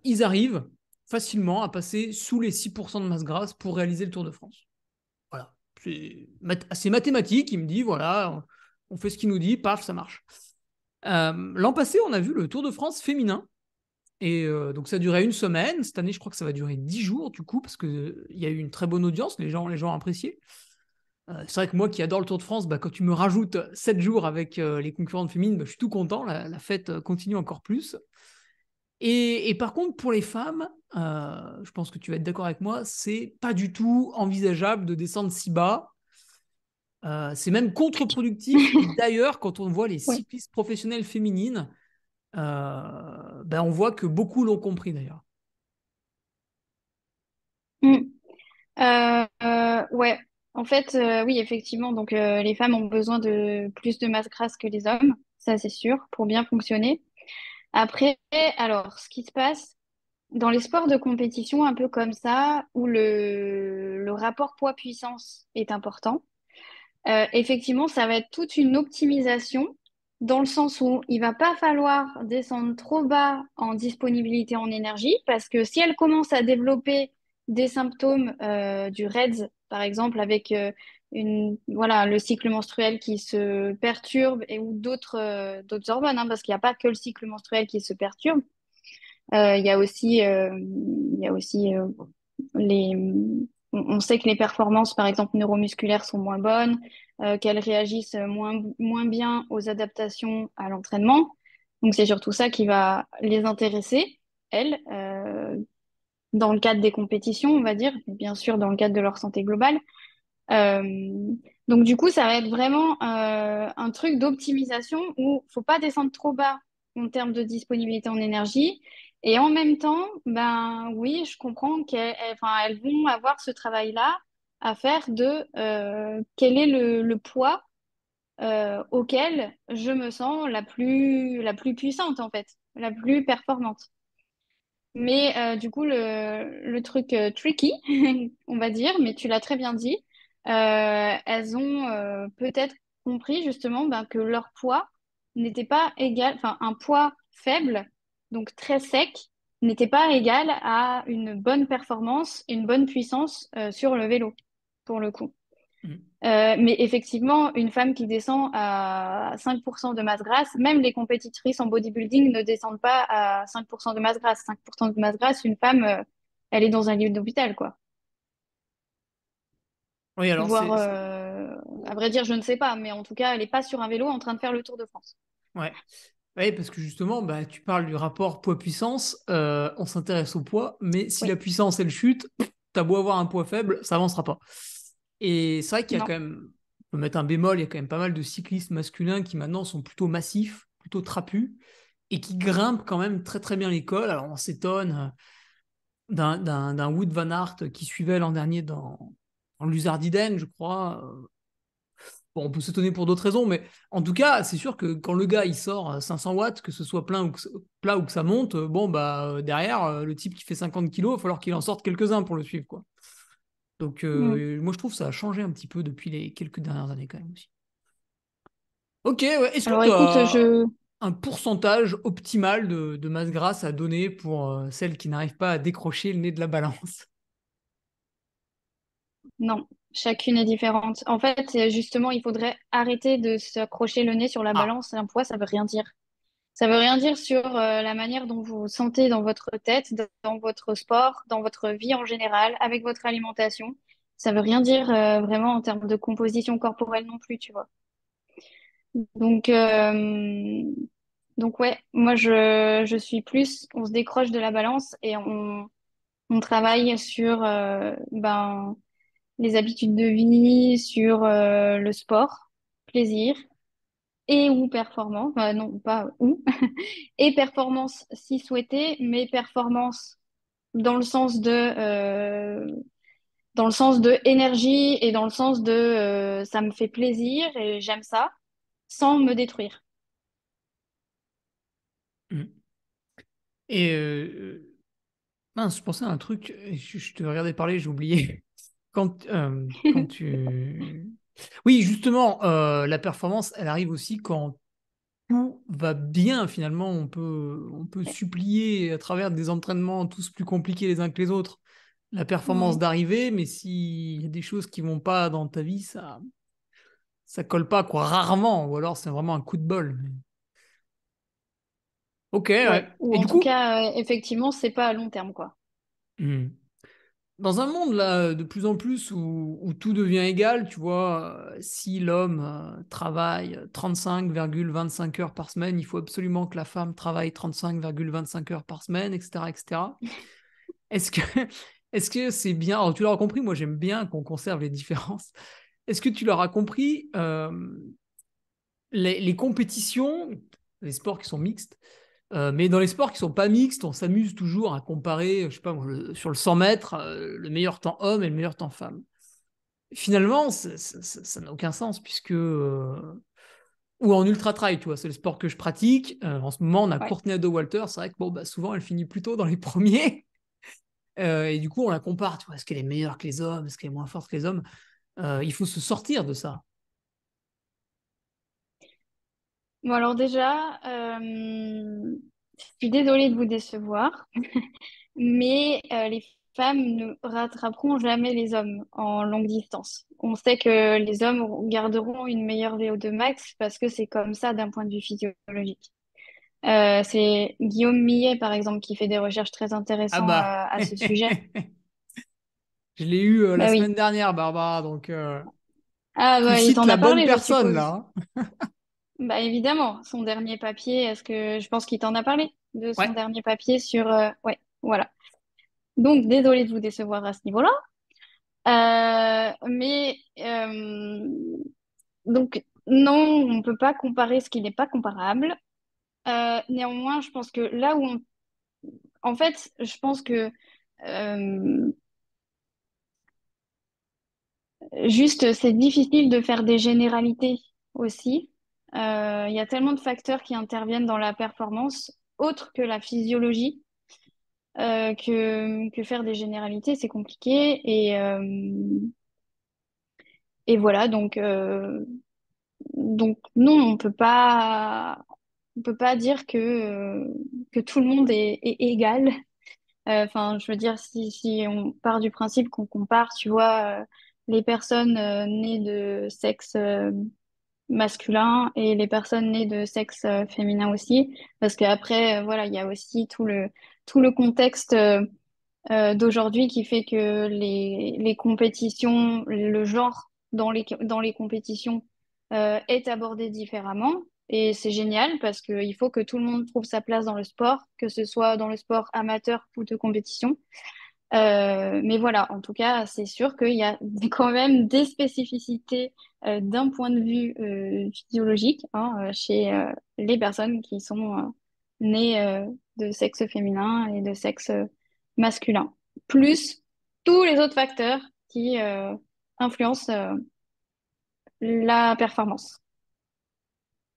ils arrivent facilement à passer sous les 6% de masse grasse pour réaliser le Tour de France. Voilà. C'est mathématique, il me dit, voilà, on fait ce qu'il nous dit, paf, ça marche. L'an passé, on a vu le Tour de France féminin. Et donc ça durait une semaine. Cette année, je crois que ça va durer 10 jours, du coup, parce qu'il y a eu une très bonne audience, les gens ont apprécié. C'est vrai que moi qui adore le Tour de France, bah, quand tu me rajoutes 7 jours avec les concurrentes féminines, bah, je suis tout content, la fête continue encore plus. Et par contre, pour les femmes, je pense que tu vas être d'accord avec moi, c'est pas du tout envisageable de descendre si bas. C'est même contre-productif. Et d'ailleurs, quand on voit les Oui. cyclistes professionnelles féminines, ben on voit que beaucoup l'ont compris d'ailleurs. Mm. Ouais. En fait, oui, effectivement. Donc, les femmes ont besoin de plus de masse grasse que les hommes, ça c'est sûr, pour bien fonctionner. Après, alors, ce qui se passe dans les sports de compétition un peu comme ça, où le rapport poids-puissance est important, effectivement, ça va être toute une optimisation dans le sens où il va pas falloir descendre trop bas en disponibilité en énergie parce que si elle commence à développer des symptômes du REDS, par exemple, avec voilà, le cycle menstruel qui se perturbe et ou d'autres hormones, hein, parce qu'il n'y a pas que le cycle menstruel qui se perturbe. Il y a aussi les, on sait que les performances, par exemple, neuromusculaires sont moins bonnes, qu'elles réagissent moins bien aux adaptations à l'entraînement. Donc, c'est surtout ça qui va les intéresser, elles, dans le cadre des compétitions, on va dire, mais bien sûr dans le cadre de leur santé globale. Euh, donc, du coup, ça va être vraiment un truc d'optimisation où faut pas descendre trop bas en termes de disponibilité en énergie. Et en même temps, ben oui, je comprends elles vont avoir ce travail-là à faire de quel est le poids auquel je me sens la plus puissante, en fait, la plus performante. Mais du coup, le truc tricky, on va dire, mais tu l'as très bien dit, elles ont peut-être compris justement ben, que leur poids n'était pas égal, enfin un poids faible, donc très sec, n'était pas égal à une bonne performance, une bonne puissance sur le vélo, pour le coup. Mm. Mais effectivement, une femme qui descend à 5% de masse grasse, même les compétitrices en bodybuilding ne descendent pas à 5% de masse grasse. 5% de masse grasse, une femme, elle est dans un lit d'hôpital, quoi. Oui, alors Voire, c'est. à vrai dire, je ne sais pas, mais en tout cas, elle n'est pas sur un vélo en train de faire le Tour de France. Ouais. Oui, parce que justement, bah, tu parles du rapport poids-puissance, on s'intéresse au poids, mais si la Oui, puissance, elle chute, t'as beau avoir un poids faible, ça avancera pas. Et c'est vrai qu'il y a non. quand même, on peut mettre un bémol, il y a quand même pas mal de cyclistes masculins qui maintenant sont plutôt massifs, plutôt trapus, et qui grimpent quand même très très bien l'école. Alors on s'étonne d'un Wout van Aert qui suivait l'an dernier dans l'Uzardiden, je crois. Bon, on peut s'étonner pour d'autres raisons, mais en tout cas, c'est sûr que quand le gars il sort 500 watts, que ce soit plein ou plat ou que ça monte, bon bah derrière, le type qui fait 50 kilos, il va falloir qu'il en sorte quelques-uns pour le suivre, quoi. Donc Mm. moi je trouve que ça a changé un petit peu depuis les quelques dernières années quand même aussi. Ok, ouais. Est-ce que Alors tu écoute, as un pourcentage optimal de masse grasse à donner pour celles qui n'arrivent pas à décrocher le nez de la balance? non, chacune est différente. En fait, justement, il faudrait arrêter de s'accrocher le nez sur la Ah. balance. Un poids, ça veut rien dire. Ça veut rien dire sur la manière dont vous vous sentez dans votre tête, dans votre sport, dans votre vie en général, avec votre alimentation. Ça veut rien dire vraiment en termes de composition corporelle non plus, tu vois. Donc, euh, donc ouais, moi je suis plus, on se décroche de la balance et on travaille sur les habitudes de vie, sur le sport, plaisir et ou performance, non pas ou, et performance si souhaité, mais performance dans le sens dans le sens de énergie et dans le sens de ça me fait plaisir et j'aime ça, sans me détruire. Hmm. Et mince, je pensais à un truc, et je te regardais parler, j'ai oublié. Quand tu... Oui, justement, la performance, elle arrive aussi quand tout va bien, finalement. On peut supplier à travers des entraînements tous plus compliqués les uns que les autres la performance Mm. d'arriver, mais s'il y a des choses qui vont pas dans ta vie, ça colle pas, quoi, rarement, ou alors c'est vraiment un coup de bol. Ok, Ouais, ouais. ou Et en du tout coup, cas, effectivement, c'est pas à long terme, quoi. hmm, dans un monde là de plus en plus où tout devient égal, tu vois, si l'homme travaille 35,25 heures par semaine, il faut absolument que la femme travaille 35,25 heures par semaine, etc., etc. Est-ce que est-ce que c'est bien? Alors, tu l'auras compris, moi j'aime bien qu'on conserve les différences. Est-ce que tu l'auras compris les compétitions, les sports qui sont mixtes, mais dans les sports qui sont pas mixtes, on s'amuse toujours à comparer, je sais pas, moi, sur le 100 mètres, le meilleur temps homme et le meilleur temps femme. Finalement, ça n'a aucun sens puisque ou en ultra trail, tu vois, c'est le sport que je pratique. En ce moment, on a Ouais. Courtney Addis-Walter, c'est vrai que bon, bah, souvent elle finit plutôt dans les premiers. Et du coup, on la compare, tu vois, est-ce qu'elle est meilleure que les hommes, est-ce qu'elle est moins forte que les hommes? Il faut se sortir de ça. Bon, alors déjà, je suis désolée de vous décevoir, mais les femmes ne rattraperont jamais les hommes en longue distance. On sait que les hommes garderont une meilleure VO2 max parce que c'est comme ça d'un point de vue physiologique. C'est Guillaume Millet, par exemple, qui fait des recherches très Ah intéressantes bah, à ce sujet. je l'ai eu la Bah semaine oui. dernière, Barbara, donc Ah tu bah, il cites t'en la a bonne parlé, je personne suppose. là, hein. Bah évidemment, son dernier papier, est-ce que je pense qu'il t'en a parlé de Ouais. son dernier papier sur ouais, voilà. Donc désolée de vous décevoir à ce niveau-là. Mais donc non, on peut pas comparer ce qui n'est pas comparable. Néanmoins, je pense que là où en fait, je pense que euh, juste c'est difficile de faire des généralités aussi. Il y a tellement de facteurs qui interviennent dans la performance, autres que la physiologie. Que faire des généralités, c'est compliqué. Et voilà, donc non, on peut pas dire que tout le monde est égal. Enfin, je veux dire, si on part du principe qu'on compare, tu vois, les personnes nées de sexe masculin et les personnes nées de sexe féminin aussi, parce qu'après, voilà, il y a aussi tout le contexte. D'aujourd'hui qui fait que les compétitions, le genre dans les compétitions est abordé différemment. Et c'est génial parce qu'il faut que tout le monde trouve sa place dans le sport, que ce soit dans le sport amateur ou de compétition. Mais voilà, en tout cas, c'est sûr qu'il y a quand même des spécificités d'un point de vue physiologique hein, chez les personnes qui sont nées de sexe féminin et de sexe masculin, plus tous les autres facteurs qui influencent la performance.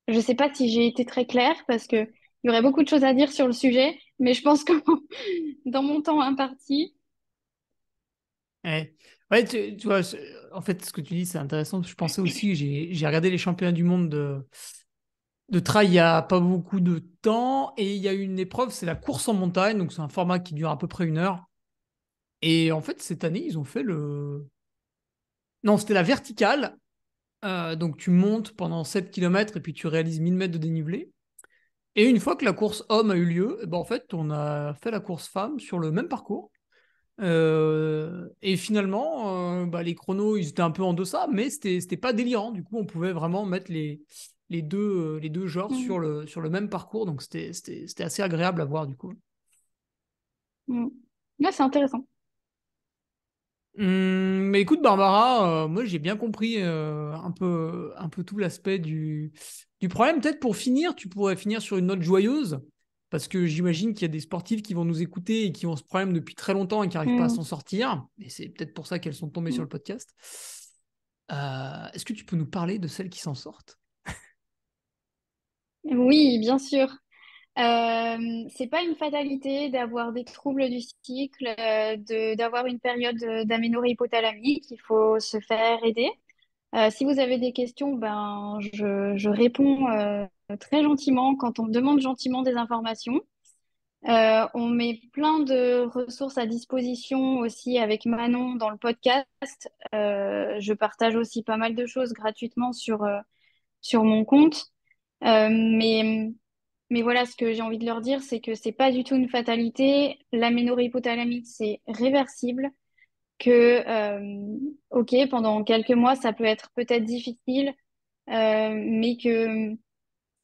Je ne sais pas si j'ai été très claire parce que il y aurait beaucoup de choses à dire sur le sujet, mais je pense que dans mon temps imparti, Ouais, ouais tu vois, en fait, ce que tu dis, c'est intéressant. Je pensais aussi, j'ai regardé les championnats du monde de trail il y a pas beaucoup de temps et il y a eu une épreuve, c'est la course en montagne, donc c'est un format qui dure à peu près 1 heure. Et en fait, cette année, ils ont fait le... Non, c'était la verticale. Donc tu montes pendant 7 kilomètres et puis tu réalises 1000 mètres de dénivelé. Et une fois que la course homme a eu lieu, eh ben, en fait, on a fait la course femme sur le même parcours. Et finalement, bah, les chronos, ils étaient un peu en deçà, mais c'était pas délirant. Du coup, on pouvait vraiment mettre les deux genres mm, sur le même parcours. Donc, c'était assez agréable à voir, du coup. mm. Là, c'est intéressant. Mais écoute, Barbara, moi j'ai bien compris un peu tout l'aspect du problème. Peut-être pour finir, tu pourrais finir sur une note joyeuse, parce que j'imagine qu'il y a des sportifs qui vont nous écouter et qui ont ce problème depuis très longtemps et qui n'arrivent pas à Mm, s'en sortir. Et c'est peut-être pour ça qu'elles sont tombées sur mm. le podcast. Est-ce que tu peux nous parler de celles qui s'en sortent? Oui, bien sûr. C'est pas une fatalité d'avoir des troubles du cycle, d'avoir une période d'aménorrhée hypothalamique. Il faut se faire aider. Si vous avez des questions, ben, je réponds très gentiment quand on me demande gentiment des informations. On met plein de ressources à disposition aussi avec Manon dans le podcast. Je partage aussi pas mal de choses gratuitement sur mon compte. Mais voilà, ce que j'ai envie de leur dire, c'est que c'est pas du tout une fatalité. L'aménorrhée hypothalamique, c'est réversible. Que, ok, pendant quelques mois, ça peut être peut-être difficile, euh, mais que,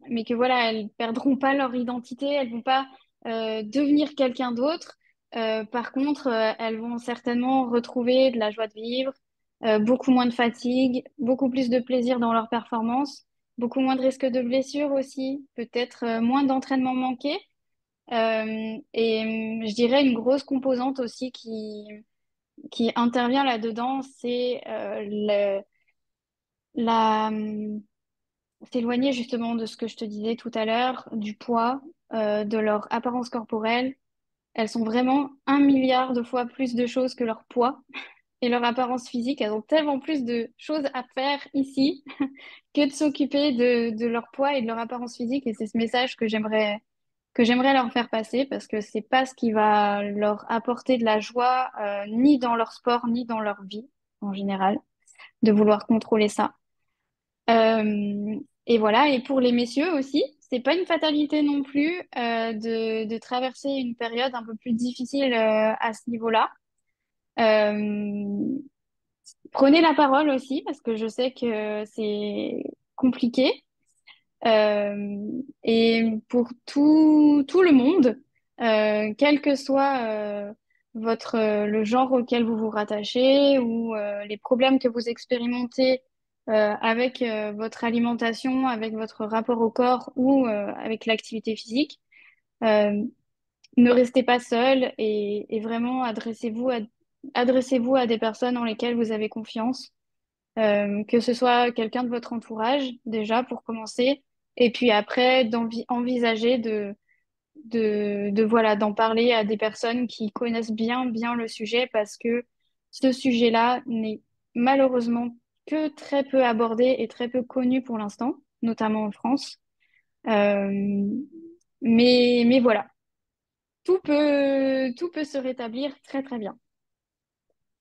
mais que voilà, elles perdront pas leur identité, elles vont pas devenir quelqu'un d'autre. Par contre, elles vont certainement retrouver de la joie de vivre, beaucoup moins de fatigue, beaucoup plus de plaisir dans leur performance, beaucoup moins de risques de blessures aussi, peut-être moins d'entraînement manqué. Et je dirais une grosse composante aussi qui intervient là-dedans, c'est la, s'éloigner justement de ce que je te disais tout à l'heure, du poids, de leur apparence corporelle. Elles sont vraiment 1 milliard de fois plus de choses que leur poids et leur apparence physique. Elles ont tellement plus de choses à faire ici que de s'occuper de leur poids et de leur apparence physique. Et c'est ce message que j'aimerais leur faire passer parce que c'est pas ce qui va leur apporter de la joie, ni dans leur sport, ni dans leur vie en général, de vouloir contrôler ça. Et voilà, et pour les messieurs aussi, c'est pas une fatalité non plus de traverser une période un peu plus difficile à ce niveau-là. Euh, Prenez la parole aussi, parce que je sais que c'est compliqué. Et pour tout le monde, quel que soit le genre auquel vous vous rattachez ou les problèmes que vous expérimentez avec votre alimentation, avec votre rapport au corps ou avec l'activité physique, euh, ne restez pas seul et vraiment adressez-vous à des personnes en lesquelles vous avez confiance, que ce soit quelqu'un de votre entourage déjà pour commencer, et puis après envisager voilà d'en parler à des personnes qui connaissent bien le sujet parce que ce sujet-là n'est malheureusement que très peu abordé et très peu connu pour l'instant, notamment en France. Euh, mais voilà, tout peut se rétablir très très bien.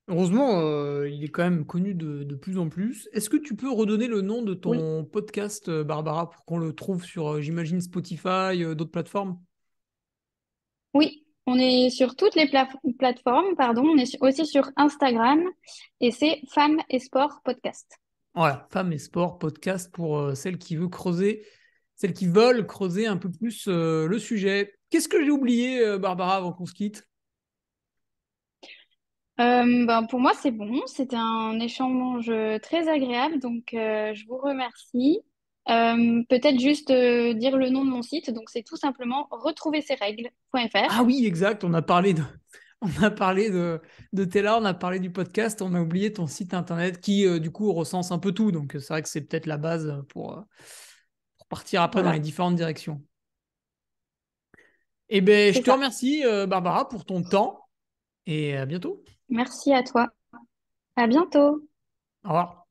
Heureusement, il est quand même connu de plus en plus. Est-ce que tu peux redonner le nom de Oui. ton podcast, Barbara, pour qu'on le trouve sur, j'imagine, Spotify, d'autres plateformes? Oui, on est sur toutes les plateformes, pardon. On est aussi sur Instagram et c'est Femmes et Sport Podcast. Voilà, Femmes et Sport, podcast pour celle qui veut creuser celles qui veulent creuser un peu plus le sujet. Qu'est-ce que j'ai oublié, Barbara, avant qu'on se quitte? Ben, pour moi, c'est bon. C'était un échange très agréable, donc je vous remercie. Peut-être juste dire le nom de mon site. Donc, c'est tout simplement retrouvercesrègles.fr. Ah oui, exact. On a parlé de Taylor, on a parlé du podcast, on a oublié ton site internet qui, du coup, recense un peu tout. Donc, c'est vrai que c'est peut-être la base pour partir après dans les Voilà, différentes directions. Eh bien, je c'est te ça. remercie, Barbara, pour ton temps et à bientôt. Merci à toi. À bientôt. Au revoir.